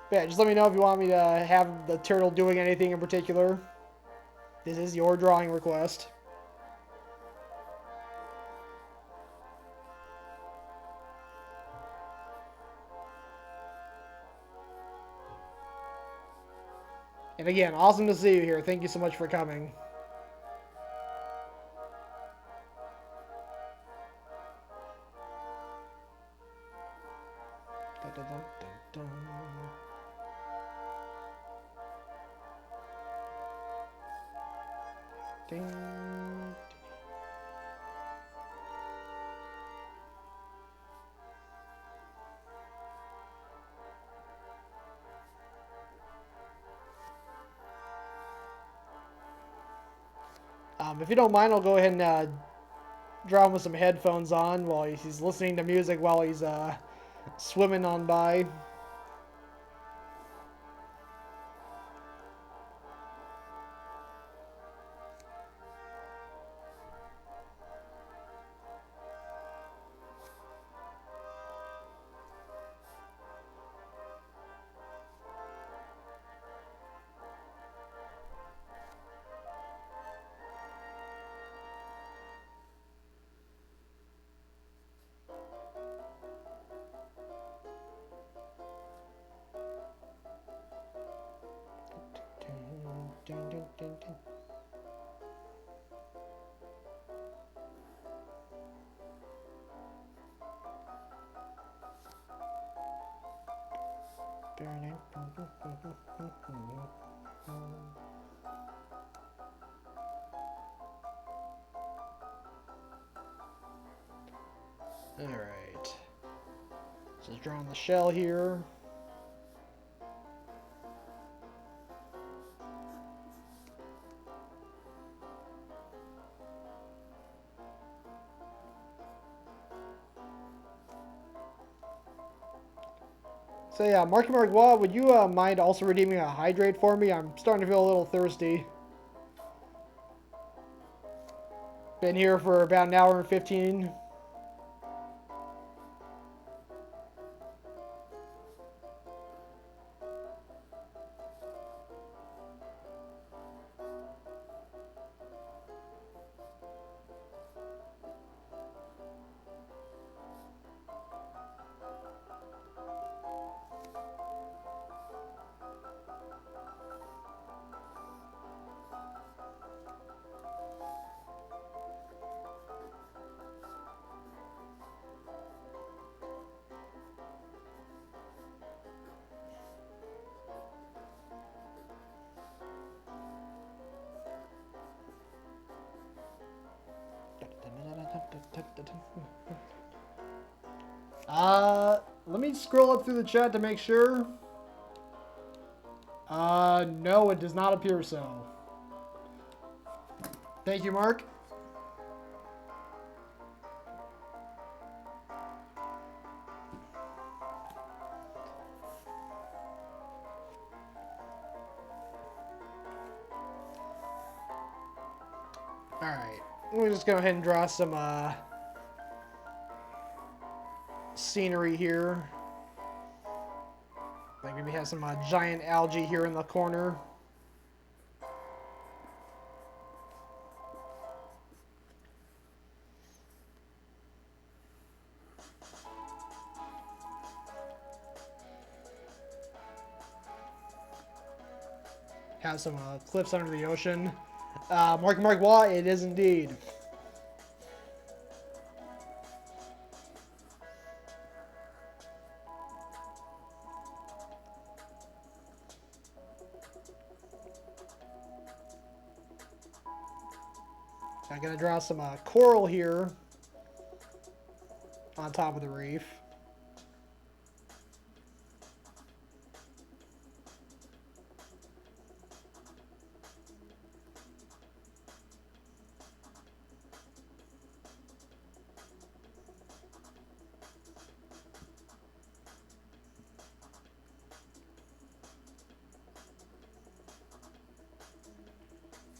But yeah, just let me know if you want me to have the turtle doing anything in particular. This is your drawing request. And again, awesome to see you here. Thank you so much for coming. Dun, dun, dun, dun, dun. Ding. If you don't mind, I'll go ahead and draw him with some headphones on while he's listening to music while he's swimming on by. Ding, ding, ding, ding. Alright. Just drawing the shell here. So yeah, Marky Mark Wah, would you mind also redeeming a hydrate for me? I'm starting to feel a little thirsty. Been here for about an hour and 15. Let me scroll up through the chat to make sure. No, it does not appear so. Thank you, Mark. Alright, let me just go ahead and draw some scenery here. Like maybe have some giant algae here in the corner. Have some cliffs under the ocean. Marky Mark Wah, it is indeed. I'm gonna draw some coral here on top of the reef.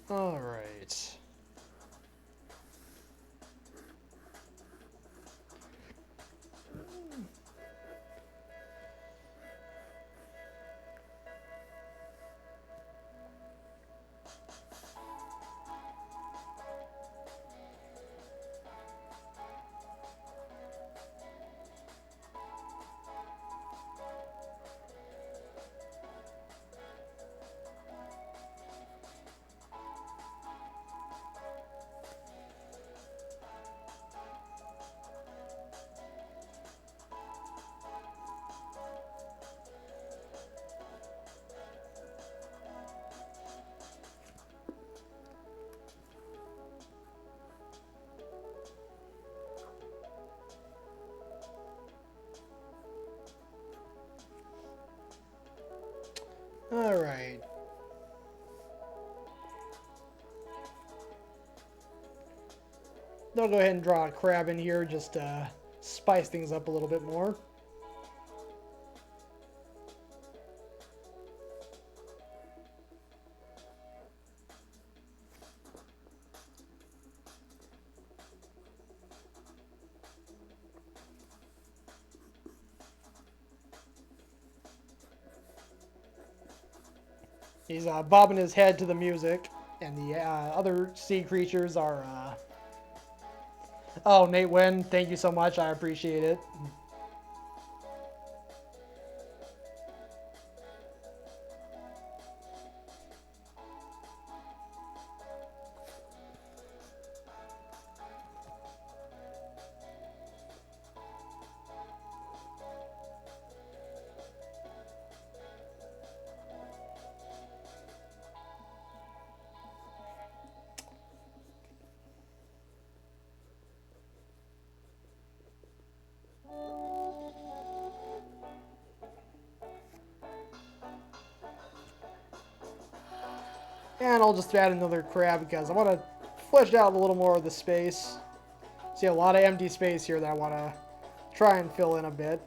All right. Alright. I'll go ahead and draw a crab in here just to spice things up a little bit more. He's bobbing his head to the music, and the other sea creatures are... Oh, Nate Wynn, thank you so much. I appreciate it. And I'll just add another crab because I want to flesh out a little more of the space. See a lot of empty space here that I want to try and fill in a bit.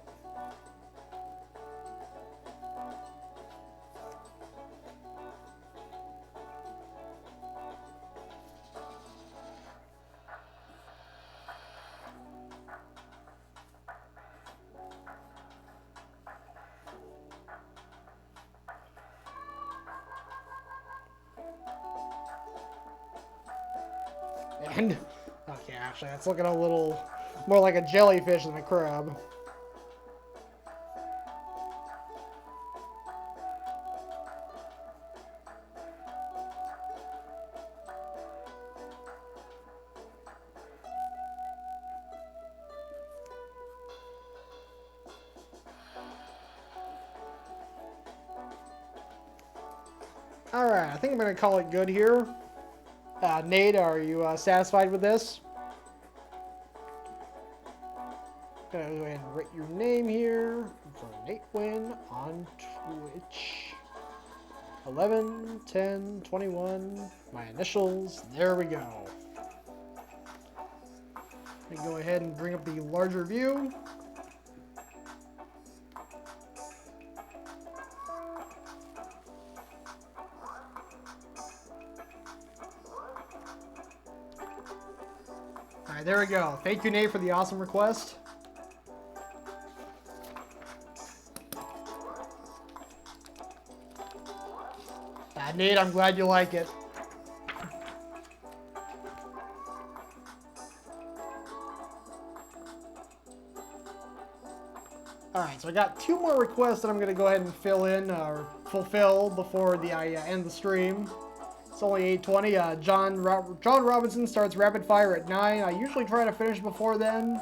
And, okay, actually, that's looking a little more like a jellyfish than a crab. Alright, I think I'm going to call it good here. Nate, are you satisfied with this? Gonna go ahead and write your name here for Nate Wynn on Twitch. 11, 10, 21, my initials, there we go. Let me go ahead and bring up the larger view. Alright, there we go. Thank you, Nate, for the awesome request. Nate, I'm glad you like it. Alright, so I got 2 more requests that I'm going to go ahead and fill in, or fulfill before I end the stream. It's only 8:20. John Robinson starts rapid fire at 9. I usually try to finish before then.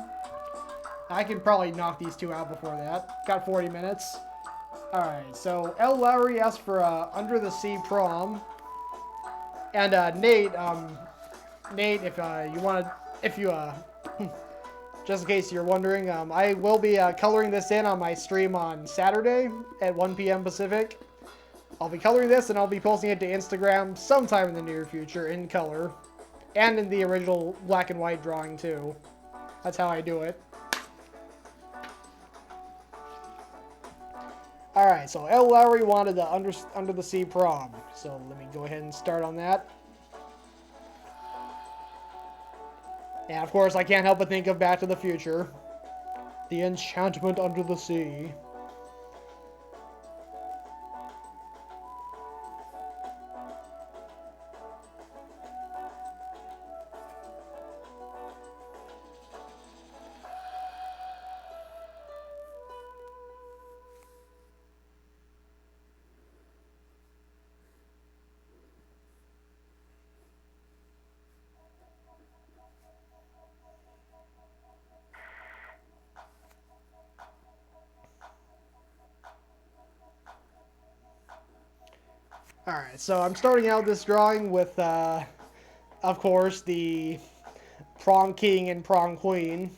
I can probably knock these 2 out before that. Got 40 minutes. Alright, so L. Lowry asked for Under the Sea Prom. And Nate, if you want to, just in case you're wondering, I will be coloring this in on my stream on Saturday at 1 p.m. Pacific. I'll be coloring this and I'll be posting it to Instagram sometime in the near future in color. And in the original black and white drawing too. That's how I do it. Alright, so L. Lowry wanted the Under the Sea Prom. So let me go ahead and start on that. And of course, I can't help but think of Back to the Future. The enchantment under the sea. Alright, so I'm starting out this drawing with, of course, the Prom King and Prom Queen.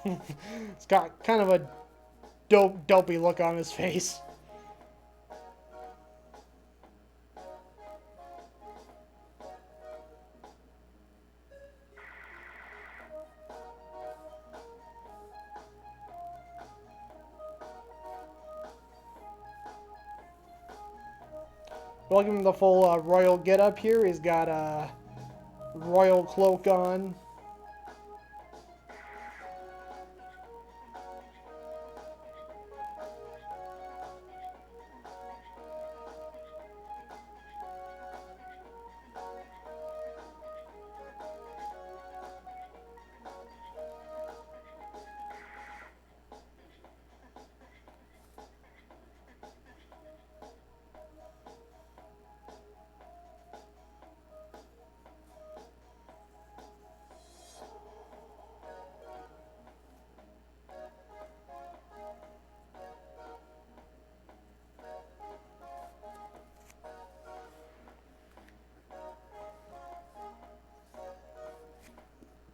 It's got kind of a dopey look on his face. We'll give him the full royal getup here. He's got a royal cloak on.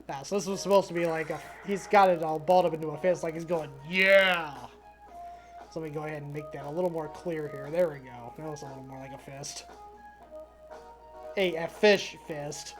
Yeah, so this was supposed to be like he's got it all balled up into a fist, like he's going, yeah! So let me go ahead and make that a little more clear here. There we go. That was a little more like a fist. A fish fist.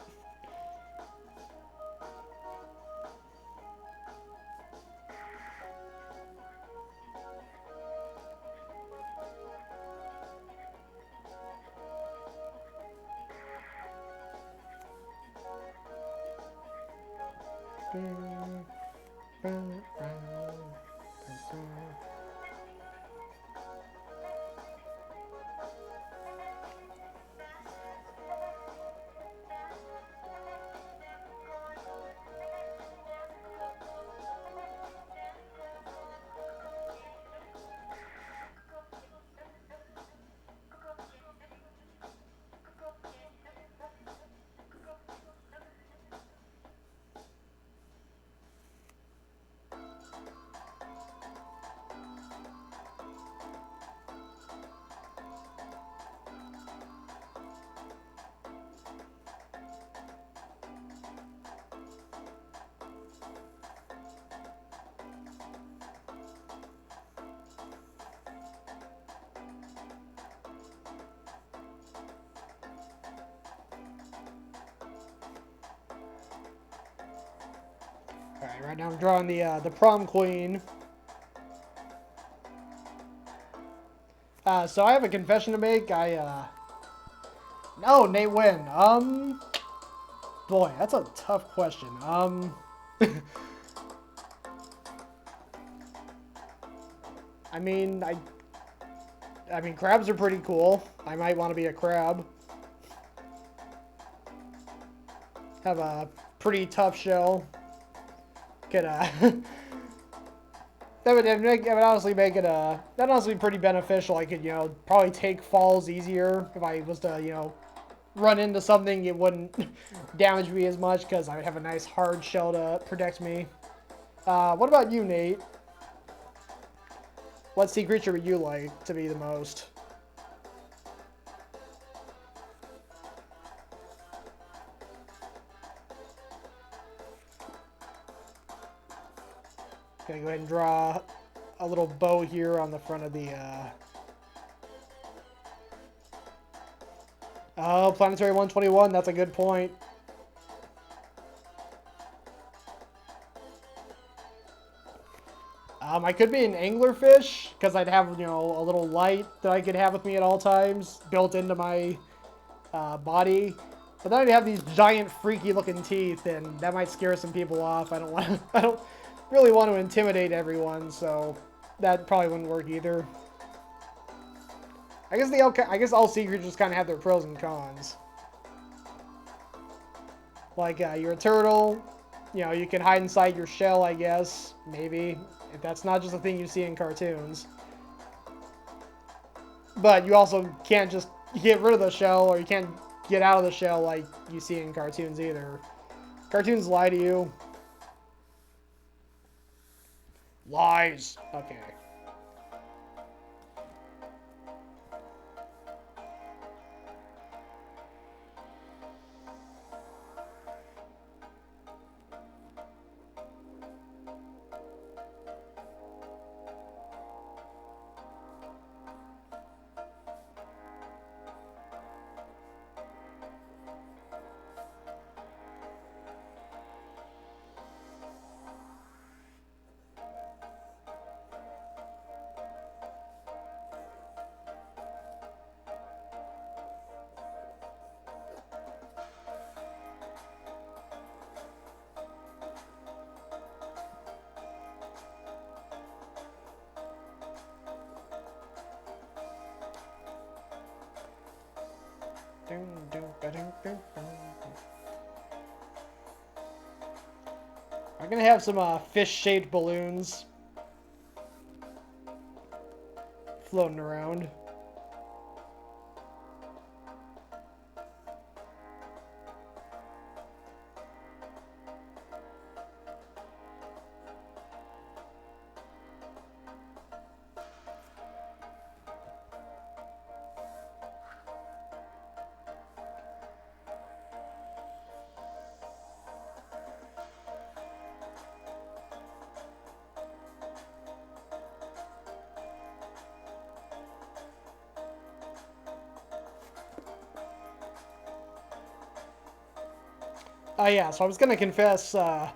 Alright, right now I'm drawing the prom queen. So I have a confession to make. No, Nate win. Boy, that's a tough question. I mean, crabs are pretty cool. I might want to be a crab. Have a pretty tough shell. Could that would honestly make it that'd honestly be pretty beneficial. I could, probably take falls easier if I was to, run into something. It wouldn't damage me as much because I would have a nice hard shell to protect me. What about you, Nate? What sea creature would you like to be the most? Gonna go ahead and draw a little bow here on the front of the Oh, Planetary 121, that's a good point. I could be an anglerfish, because I'd have, a little light that I could have with me at all times, built into my body. But then I'd have these giant, freaky-looking teeth, and that might scare some people off. I don't really want to intimidate everyone, so that probably wouldn't work either. I guess all sea creatures kind of have their pros and cons. Like, you're a turtle, you can hide inside your shell, I guess, maybe. If that's not just a thing you see in cartoons. But you also can't just get rid of the shell, or you can't get out of the shell like you see in cartoons either. Cartoons lie to you. Lies. Okay. I'm gonna have some fish-shaped balloons floating around. Yeah, so I was gonna confess, I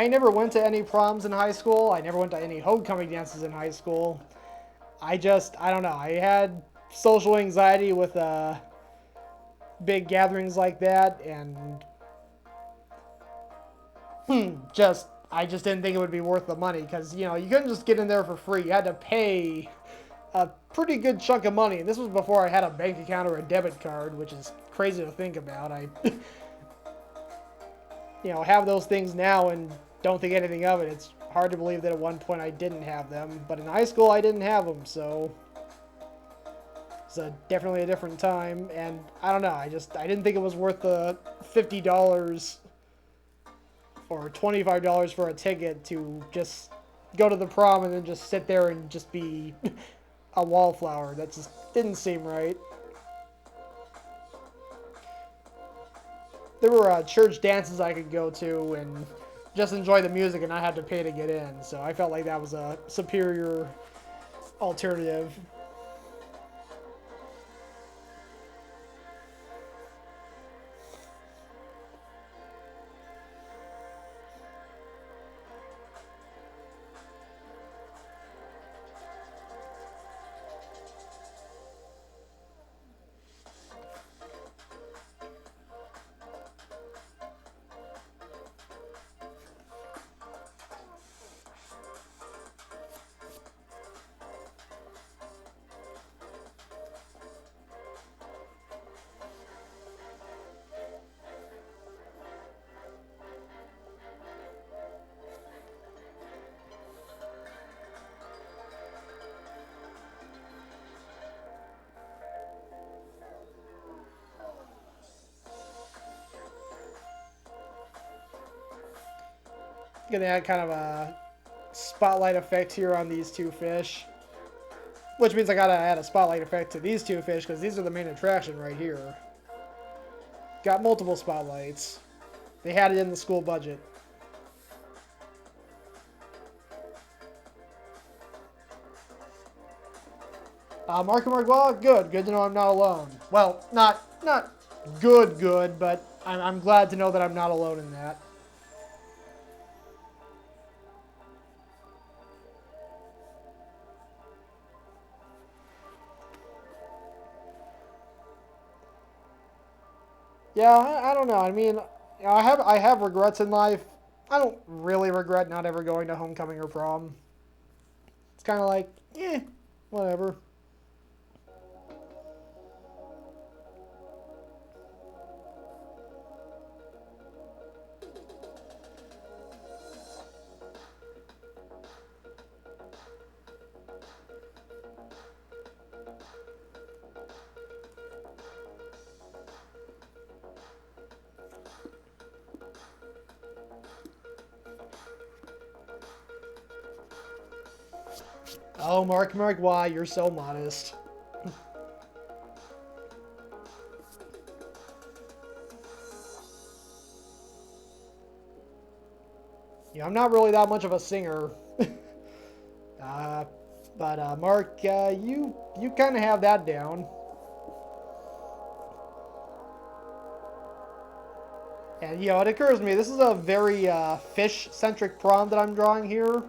never went to any proms in high school. I never went to any homecoming dances in high school. I don't know, I had social anxiety with big gatherings like that, and I just didn't think it would be worth the money, because, you know, you couldn't just get in there for free. You had to pay a pretty good chunk of money, and this was before I had a bank account or a debit card, which is crazy to think about. I you know, have those things now and don't think anything of it. It's hard to believe that at one point I didn't have them, but in high school I didn't have them, so it's definitely a different time. And I don't know, I didn't think it was worth the $50 or $25 for a ticket to just go to the prom and then just sit there and just be a wallflower. That just didn't seem right. There were church dances I could go to and just enjoy the music and not have to pay to get in. So I felt like that was a superior alternative. Gonna add kind of a spotlight effect here on these two fish. Which means I gotta add a spotlight effect to these two fish because these are the main attraction right here. Got multiple spotlights. They had it in the school budget. Well, good. Good to know I'm not alone. Well, not good, but I'm glad to know that I'm not alone in that. Yeah, I don't know. I mean, I have regrets in life. I don't really regret not ever going to homecoming or prom. It's kind of like, whatever. Oh, Mark, why? You're so modest. Yeah, I'm not really that much of a singer. uh, but Mark, you kind of have that down. And, you know, it occurs to me, this is a very fish-centric prom that I'm drawing here.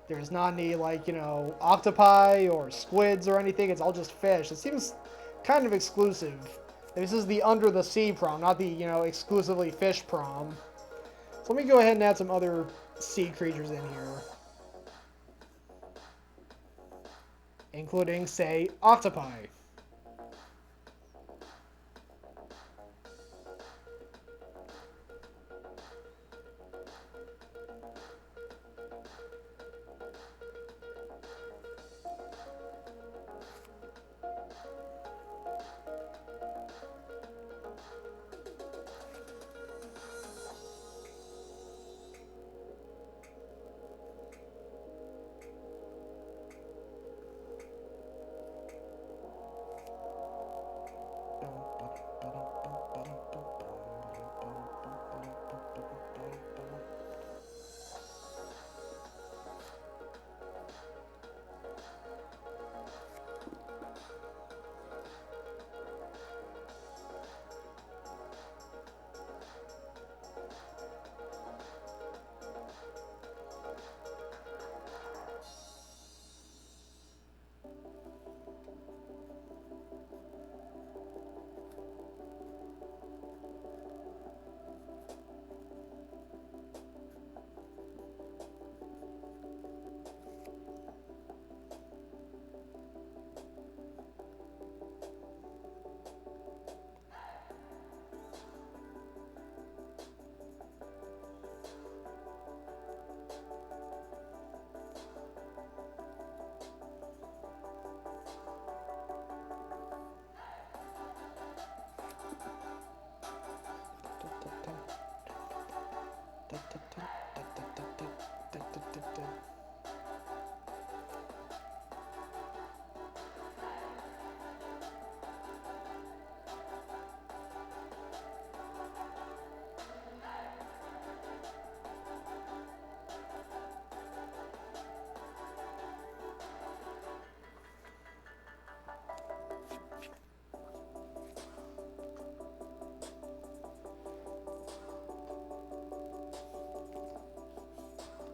There's not any, like, you know, octopi or squids or anything. It's all just fish. It seems kind of exclusive. This is the Under the Sea Prom, not the, you know, exclusively fish prom. So let me go ahead and add some other sea creatures in here. Including, say, octopi.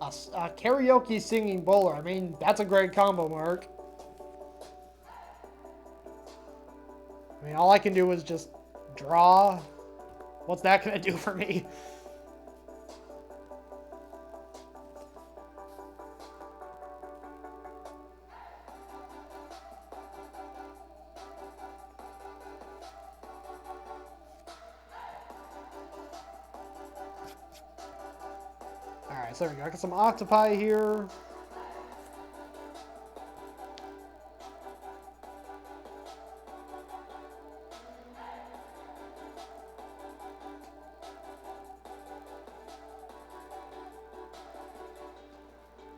A karaoke singing bowler. I mean, that's a great combo, Mark. I mean, all I can do is just draw. What's that going to do for me? Alright, so there we go. I got some octopi here.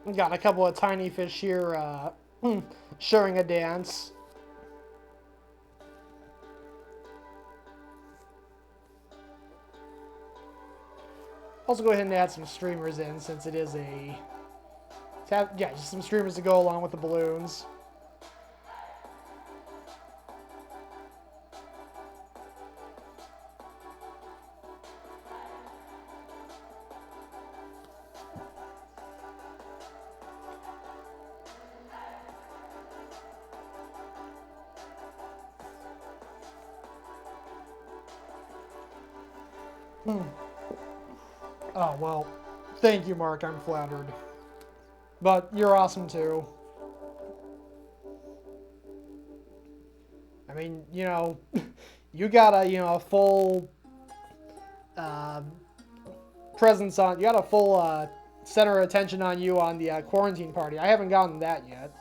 We got a couple of tiny fish here showing a dance. Also go ahead and add some streamers in since it is a... Yeah, just some streamers to go along with the balloons. Oh, well, thank you, Mark. I'm flattered. But you're awesome, too. I mean, you know, you got a full presence on... You got a full center of attention on you on the quarantine party. I haven't gotten that yet.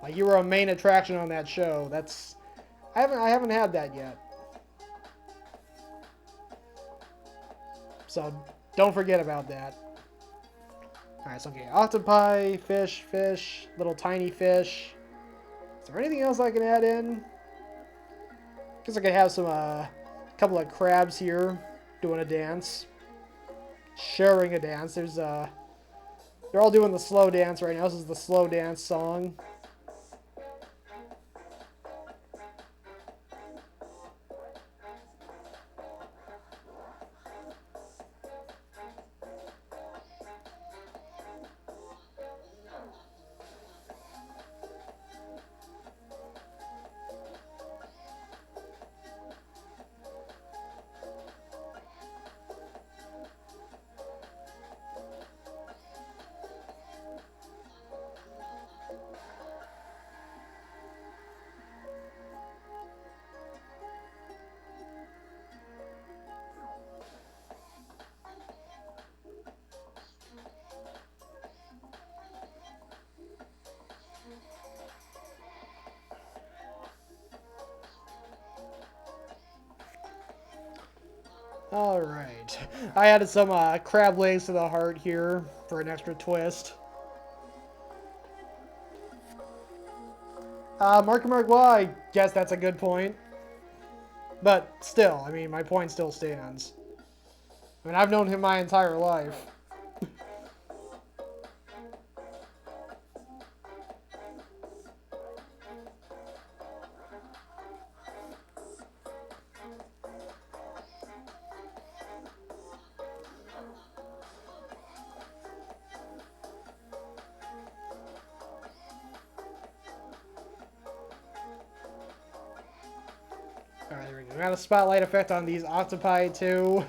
Like, you were a main attraction on that show. That's... I haven't had that yet. So, don't forget about that. Alright, so okay, octopi, fish, little tiny fish. Is there anything else I can add in? Guess I could have some, couple of crabs here doing a dance. Sharing a dance. There's, they're all doing the slow dance right now. This is the slow dance song. Alright. I added some crab legs to the heart here for an extra twist. Mark, well, I guess that's a good point. But still, I mean, my point still stands. I mean, I've known him my entire life. Alright, there we go. Got a spotlight effect on these octopi too.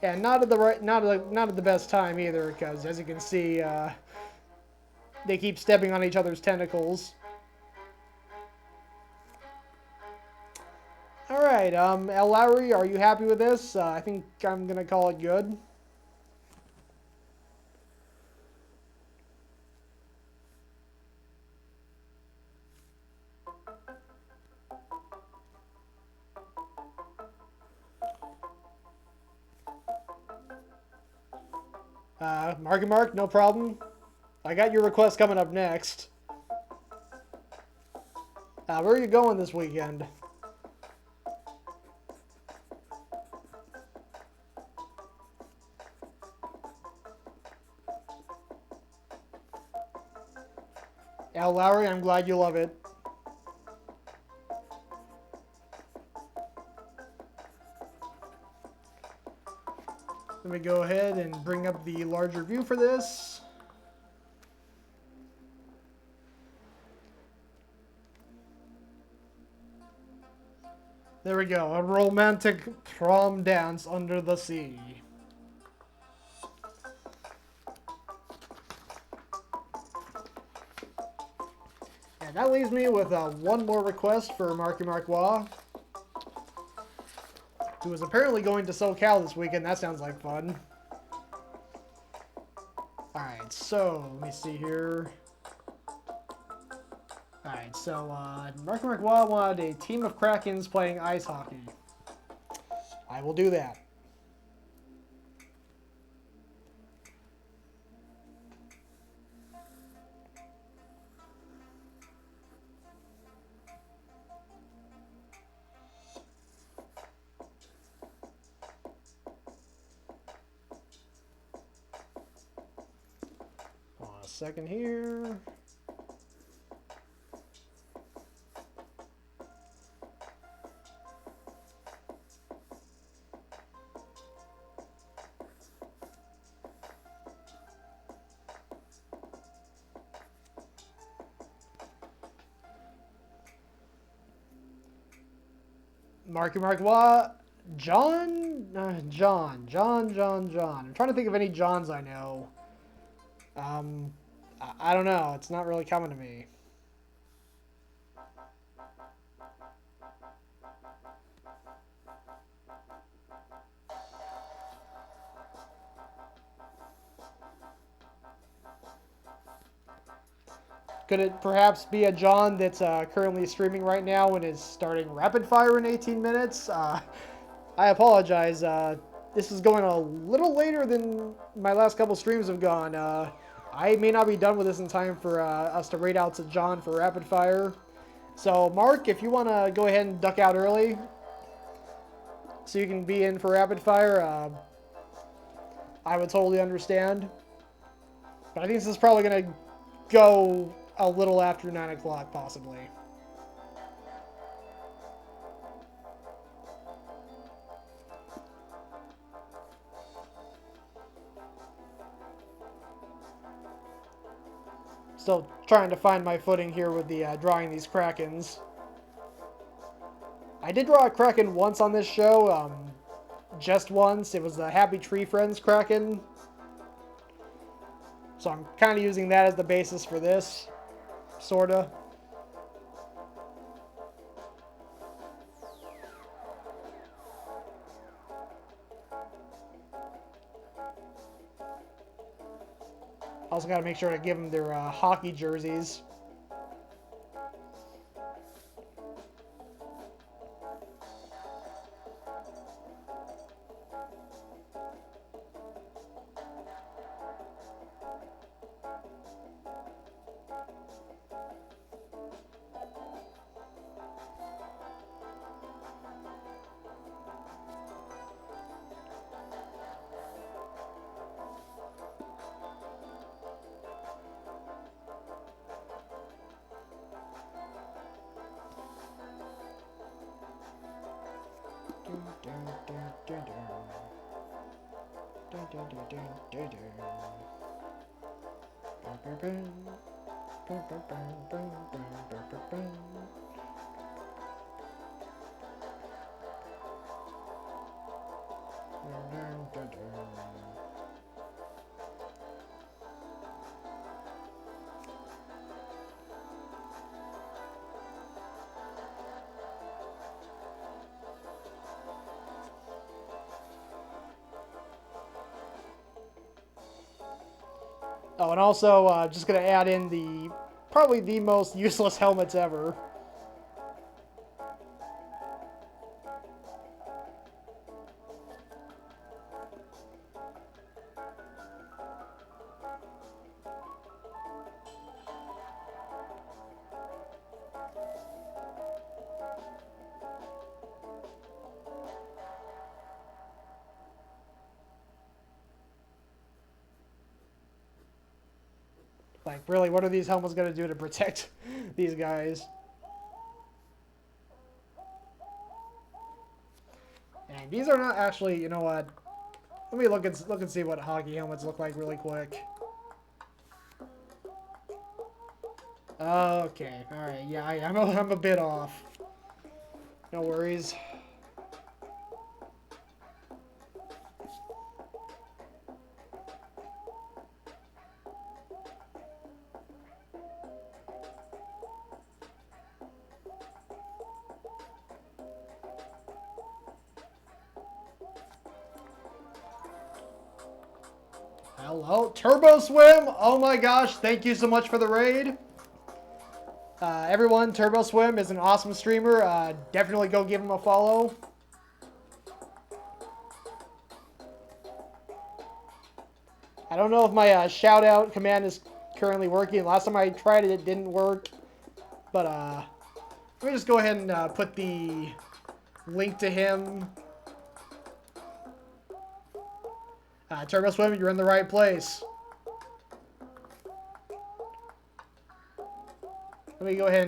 And not at the best time either, because as you can see, they keep stepping on each other's tentacles. Alright, L. Lowry, are you happy with this? I think I'm gonna call it good. Mark, no problem. I got your request coming up next. Where are you going this weekend? Al Lowry, I'm glad you love it. Let me go ahead and bring up the larger view for this. There we go, a romantic prom dance under the sea. And that leaves me with one more request for Marky Marquois, who is apparently going to SoCal this weekend. That sounds like fun. Alright, so, let me see here. Alright, so, Marky Marquois wanted a team of Krakens playing ice hockey. I will do that. A second here. Marky Marquois, John. I'm trying to think of any Johns I know. I don't know. It's not really coming to me. Could it perhaps be a John that's currently streaming right now and is starting rapid fire in 18 minutes? I apologize. This is going a little later than my last couple streams have gone. I may not be done with this in time for us to raid out to John for rapid fire. So, Mark, if you want to go ahead and duck out early so you can be in for rapid fire, I would totally understand. But I think this is probably going to go a little after 9 o'clock, possibly. Still trying to find my footing here with the drawing these Krakens. I did draw a Kraken once on this show, just once. It was the Happy Tree Friends Kraken. So I'm kind of using that as the basis for this, sorta. Also got to make sure to give them their hockey jerseys. Oh, and also just going to add in probably the most useless helmets ever. Like, really, what are these helmets going to do to protect these guys? And these are not actually, you know what? Let me look and see what hockey helmets look like really quick. Okay, all right, yeah, I'm a bit off. No worries. Hello, Turbo Swim. Oh my gosh, thank you so much for the raid. Everyone, Turbo Swim is an awesome streamer. Definitely go give him a follow. I don't know if my shout out command is currently working. Last time I tried it, it didn't work. But let me just go ahead and put the link to him. Turbo Swim, you're in the right place. Let me go ahead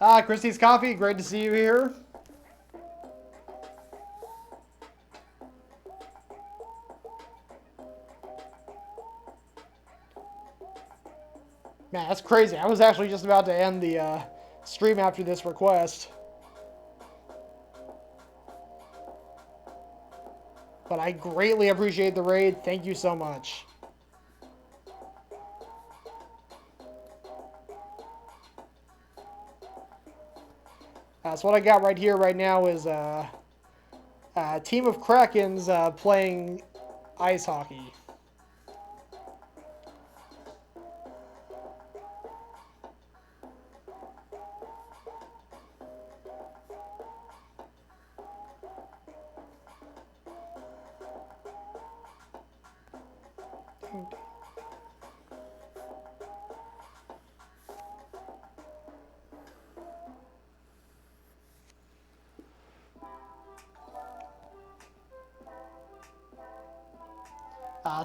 and Christie's Coffee, great to see you here. Man, that's crazy. I was actually just about to end the stream after this request. But I greatly appreciate the raid. Thank you so much. So what I got right here right now is a team of Krakens playing ice hockey.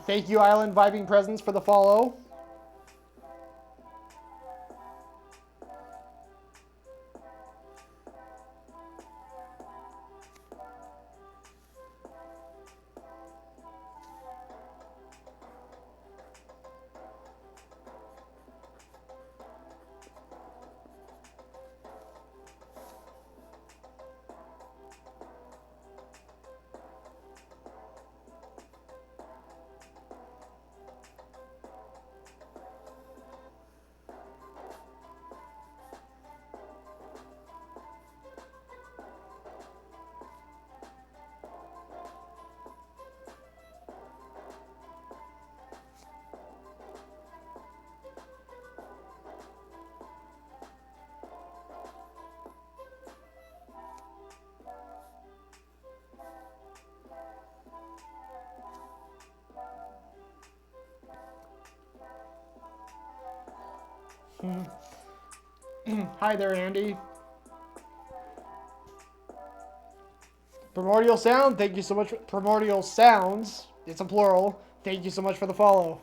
Thank you, Island Vibing Presents, for the follow. Hi there, Andy. Primordial Sound, thank you so much. Primordial Sounds, it's a plural. Thank you so much for the follow.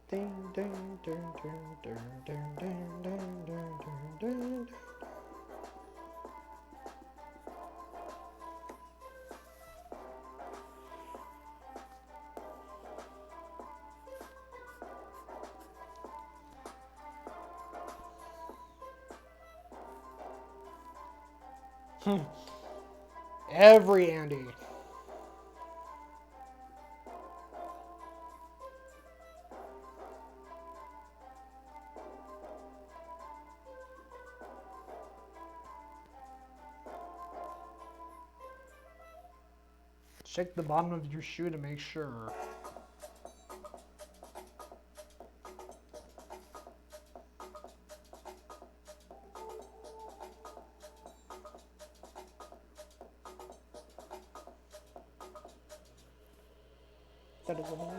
Ding, ding, ding, ding, ding, ding, ding, ding, ding, ding, ding. Every Andy. Check the bottom of your shoe to make sure. That is all.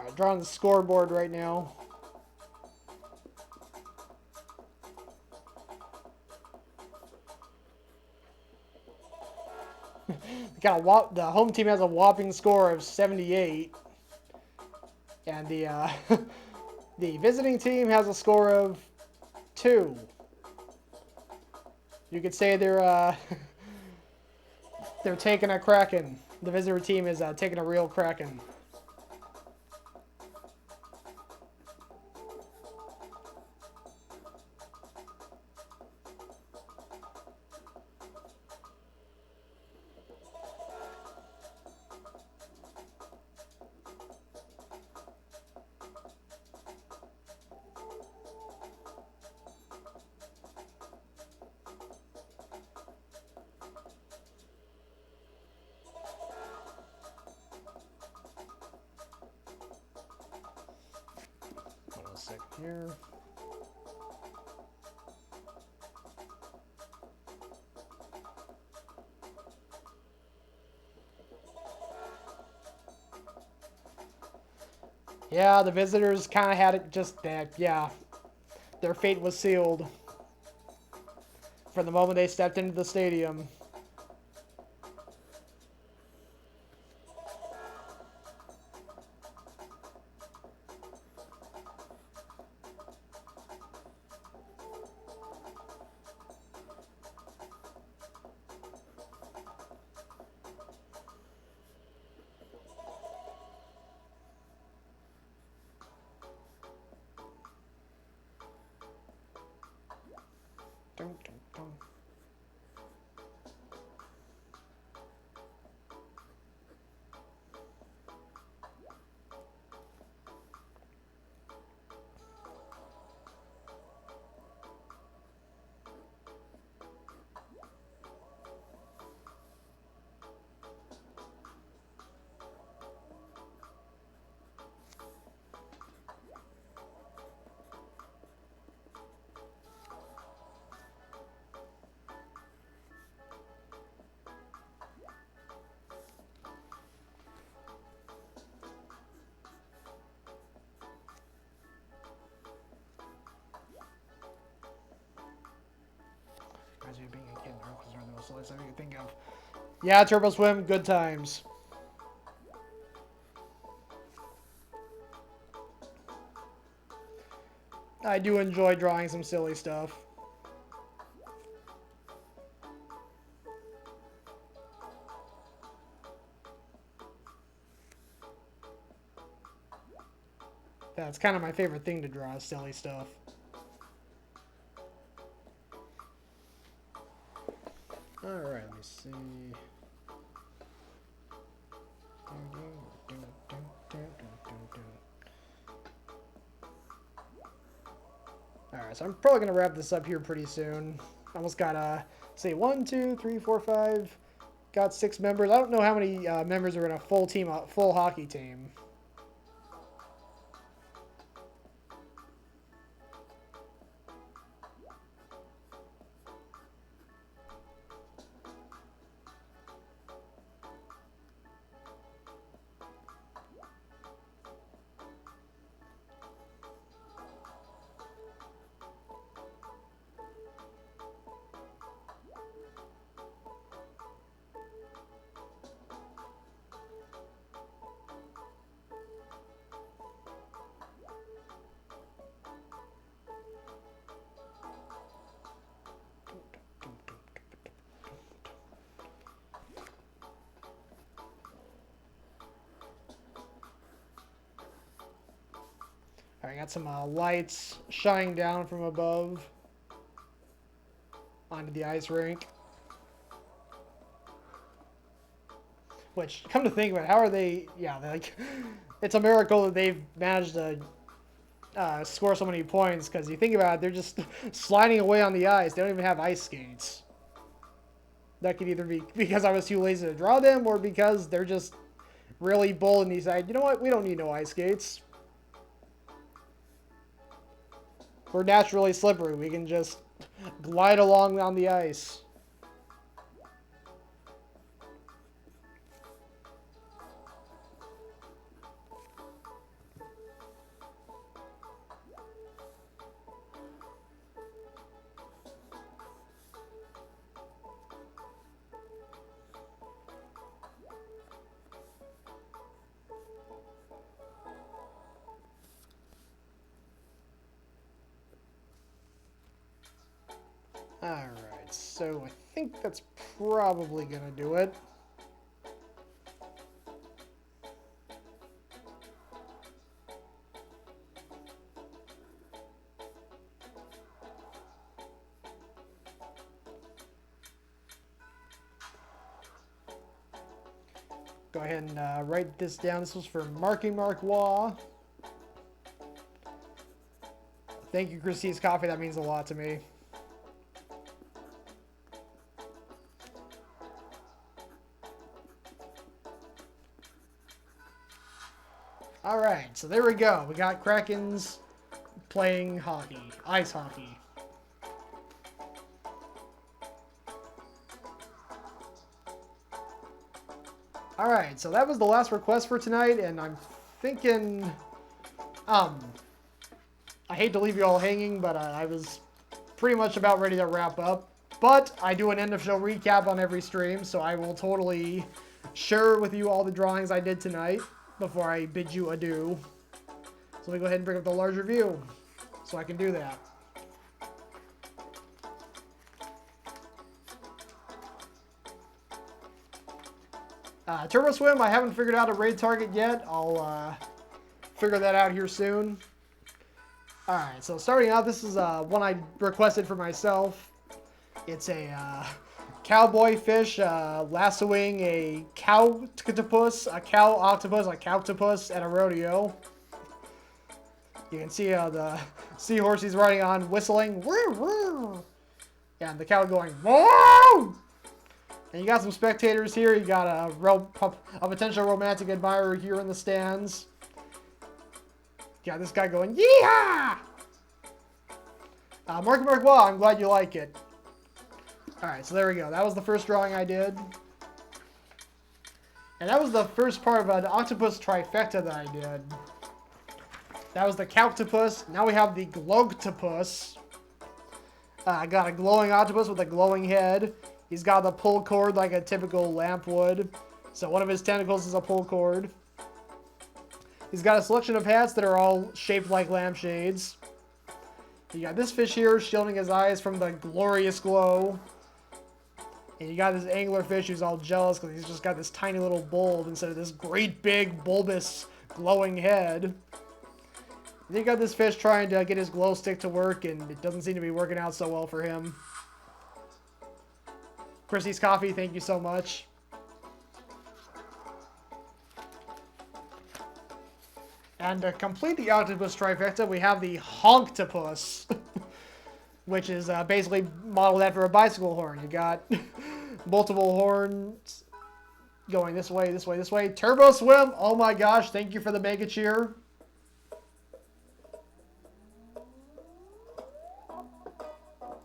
Alright, drawing the scoreboard right now. The home team has a whopping score of 78. And the the visiting team has a score of 2. You could say they're they're taking a cracking. The visitor team is taking a real cracking. Hold on a second here. Yeah, the visitors kind of had it just that. Yeah, their fate was sealed from the moment they stepped into the stadium. Dun, dun, dun. Reminds me of being a kid. Because are the most silly stuff you can think of. Yeah, Turbo Swim, good times. I do enjoy drawing some silly stuff. That's kind of my favorite thing to draw, is silly stuff. Alright, let me see. Alright, so I'm probably going to wrap this up here pretty soon. Almost got, say, 1, 2, 3, 4, 5. Got 6 members. I don't know how many members are in a full team, full hockey team. Alright, got some lights shining down from above onto the ice rink. Which, come to think of it, how are they... Yeah, like, it's a miracle that they've managed to score so many points, because you think about it, they're just sliding away on the ice. They don't even have ice skates. That could either be because I was too lazy to draw them, or because they're just really bold and decide, you know what, we don't need no ice skates. We're naturally slippery. We can just glide along on the ice. Alright, so I think that's probably gonna do it. Go ahead and write this down. This was for Marky Mark Waugh. Thank you, Christie's Coffee. That means a lot to me. Alright, so there we go. We got Krakens playing hockey. Ice hockey. Alright, so that was the last request for tonight, and I'm thinking, I hate to leave you all hanging, but I was pretty much about ready to wrap up. But I do an end of show recap on every stream, so I will totally share with you all the drawings I did tonight before I bid you adieu. So let me go ahead and bring up the larger view so I can do that. Turbo Swim, I haven't figured out a raid target yet. I'll figure that out here soon. Alright, so starting out, this is one I requested for myself. It's a cowboy fish lassoing a cow-octopus, a cow-octopus at a rodeo. You can see the seahorse he's riding on whistling. Woo, woo. And the cow going, whoa! And you got some spectators here. You got a potential romantic admirer here in the stands. You got this guy going, yeehaw! Marky Mark Waugh, I'm glad you like it. Alright, so there we go. That was the first drawing I did. And that was the first part of an octopus trifecta that I did. That was the cowtopus. Now we have the glowtopus. I got a glowing octopus with a glowing head. He's got the pull cord like a typical lamp would. So one of his tentacles is a pull cord. He's got a selection of hats that are all shaped like lampshades. You got this fish here shielding his eyes from the glorious glow. And you got this anglerfish who's all jealous because he's just got this tiny little bulb instead of this great big bulbous glowing head. And you got this fish trying to get his glow stick to work, and it doesn't seem to be working out so well for him. Christie's Coffee, thank you so much. And to complete the octopus trifecta, we have the honktopus, which is basically modeled after a bicycle horn. You got multiple horns going this way, this way, this way. Turbo Swim, oh my gosh, thank you for the mega cheer.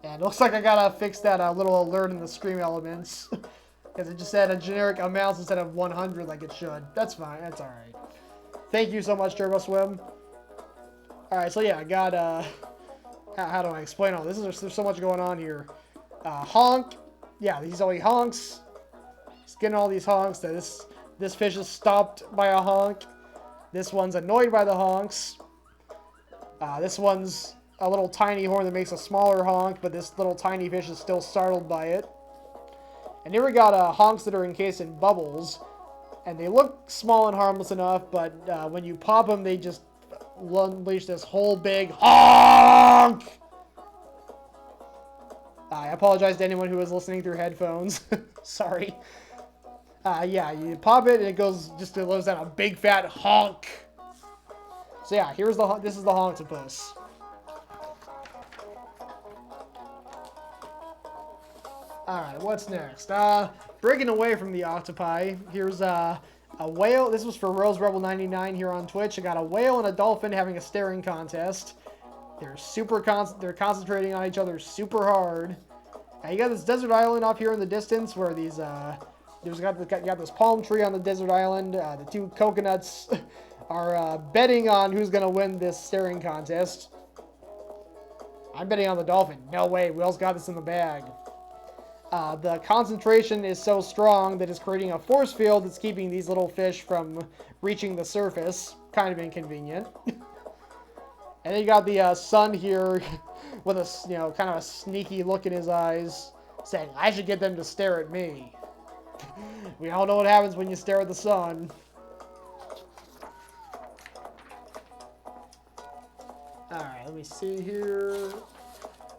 And it looks like I gotta fix that little alert in the stream elements. Because it just said a generic amount instead of 100 like it should. That's fine, that's alright. Thank you so much, Turbo Swim. Alright, so yeah, I got, how do I explain all this? There's so much going on here. Honk. Yeah, he's always honks. He's getting all these honks. This fish is stopped by a honk. This one's annoyed by the honks. This one's a little tiny horn that makes a smaller honk, but this little tiny fish is still startled by it. And here we got honks that are encased in bubbles. And they look small and harmless enough, but when you pop them, they just unleash this whole big honk! I apologize to anyone who was listening through headphones. Sorry. Yeah, you pop it and it lives out a big fat honk. So yeah, this is the honktopus. Alright, what's next? Breaking away from the octopi, here's a whale. This was for Rose Rebel 99 here on Twitch. I got a whale and a dolphin having a staring contest. They're concentrating on each other super hard. Now you got this desert island off here in the distance where these you got this palm tree on the desert island. The two coconuts are betting on who's gonna win this staring contest. I'm betting on the dolphin. No way, whale's got this in the bag. The concentration is so strong that it's creating a force field that's keeping these little fish from reaching the surface. Kind of inconvenient. And then you got the sun here with a, kind of a sneaky look in his eyes, saying, I should get them to stare at me. We all know what happens when you stare at the sun. Alright, let me see here.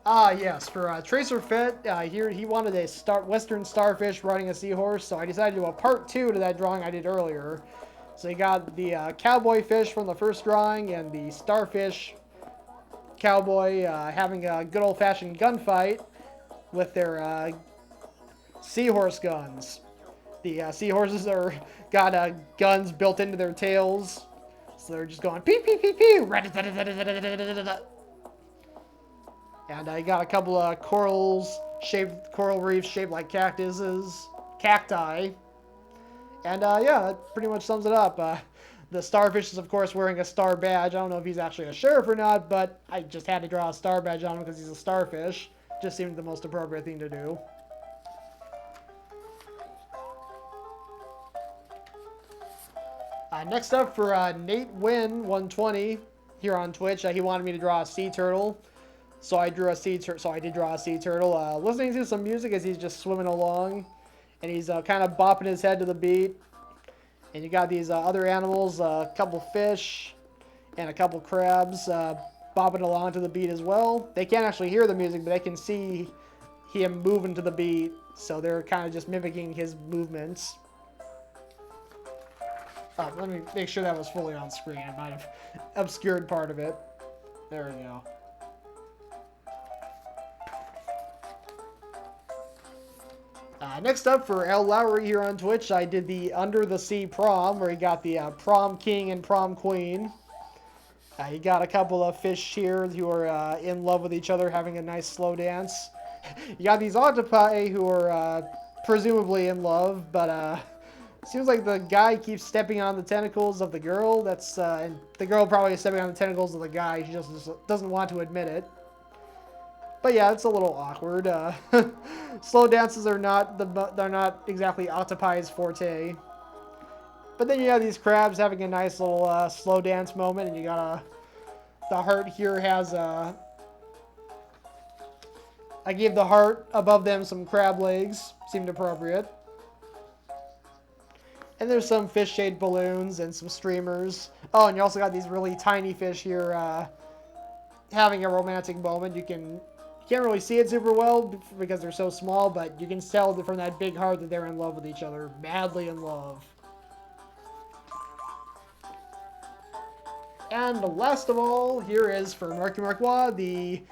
Ah, yes, for Tracer Fett, here he wanted a Western Starfish riding a seahorse, so I decided to do a part 2 to that drawing I did earlier. So you got the cowboy fish from the first drawing and the starfish cowboy having a good old-fashioned gunfight with their seahorse guns. The seahorses got guns built into their tails, so they're just going pew pew pew pew. And I got a couple of coral reefs shaped like cacti. And yeah, that pretty much sums it up. The starfish is, of course, wearing a star badge. I don't know if he's actually a sheriff or not, but I just had to draw a star badge on him because he's a starfish. Just seemed the most appropriate thing to do. Next up for Nate Wynn 120 here on Twitch, he wanted me to draw a sea turtle. So I drew a sea turtle. So I did draw a sea turtle. Listening to some music as he's just swimming along, and he's kind of bopping his head to the beat. And you got these other animals, a couple fish, and a couple crabs bopping along to the beat as well. They can't actually hear the music, but they can see him moving to the beat. So they're kind of just mimicking his movements. Let me make sure that was fully on screen. I might have obscured part of it. There we go. Next up for L. Lowry here on Twitch, I did the Under the Sea Prom, where he got the prom king and prom queen. You got a couple of fish here who are in love with each other, having a nice slow dance. You got these octopi who are presumably in love, but seems like the guy keeps stepping on the tentacles of the girl. And the girl probably is stepping on the tentacles of the guy. She just doesn't want to admit it. But yeah, it's a little awkward. Slow dances are they're not exactly octopi's forte. But then you have these crabs having a nice little slow dance moment, and you got the heart here has I gave the heart above them some crab legs. Seemed appropriate. And there's some fish-shaped balloons and some streamers. Oh, and you also got these really tiny fish here having a romantic moment. You can't really see it super well because they're so small, but you can tell from that big heart that they're in love with each other. Madly in love. And last of all, here is for Marky Marquois, the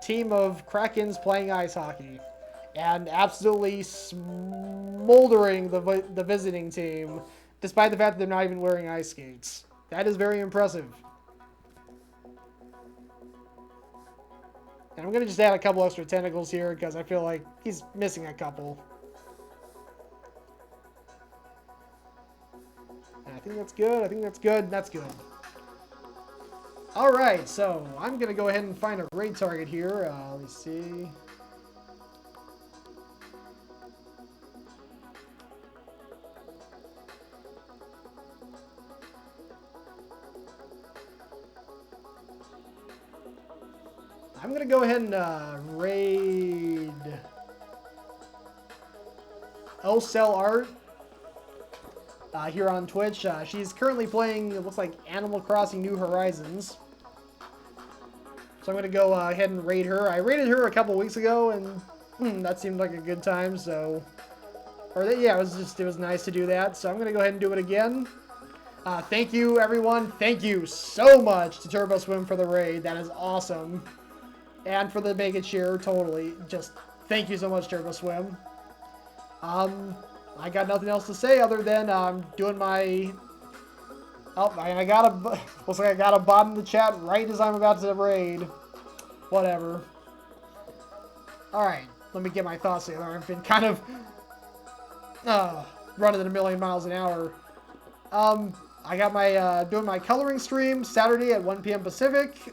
team of Krakens playing ice hockey. And absolutely smoldering the visiting team, despite the fact that they're not even wearing ice skates. That is very impressive. And I'm going to just add a couple extra tentacles here because I feel like he's missing a couple. And I think that's good. I think that's good. That's good. Alright, so I'm going to go ahead and find a raid target here. Let me see. I'm going to go ahead and raid Ocel Art here on Twitch. She's currently playing, it looks like, Animal Crossing New Horizons. So I'm going to go ahead and raid her. I raided her a couple weeks ago, and that seemed like a good time, so... yeah, it was nice to do that. So I'm going to go ahead and do it again. Thank you, everyone. Thank you so much to Turbo Swim for the raid. That is awesome. And for the mega cheer, totally. Just thank you so much, Turbo Swim. I got nothing else to say other than I'm doing my... Oh, I got a... Looks like I got a bot in the chat right as I'm about to raid. Whatever. Alright, let me get my thoughts together. I've been kind of... running at a million miles an hour. I got my... doing my coloring stream Saturday at 1 p.m. Pacific.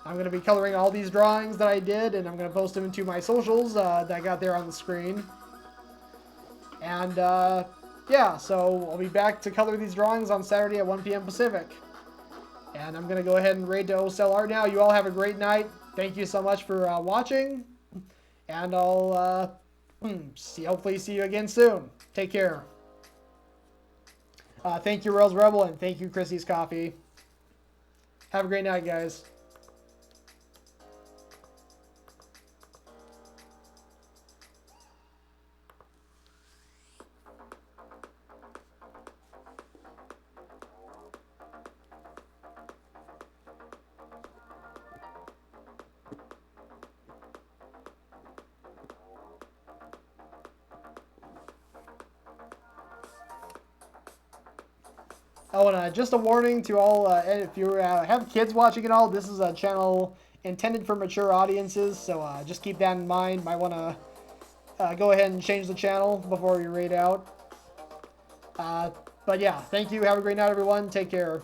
I'm going to be coloring all these drawings that I did, and I'm going to post them into my socials that I got there on the screen. And, yeah, so I'll be back to color these drawings on Saturday at 1 p.m. Pacific. And I'm going to go ahead and raid to Ocel Art now. You all have a great night. thank you so much for watching, and I'll hopefully see you again soon. Take care. Thank you, Rose Rebel, and thank you, Chrissy's Coffee. Have a great night, guys. Oh, and just a warning to all, if you have kids watching it all, this is a channel intended for mature audiences, so just keep that in mind. Might want to go ahead and change the channel before you read out. But yeah, thank you. Have a great night, everyone. Take care.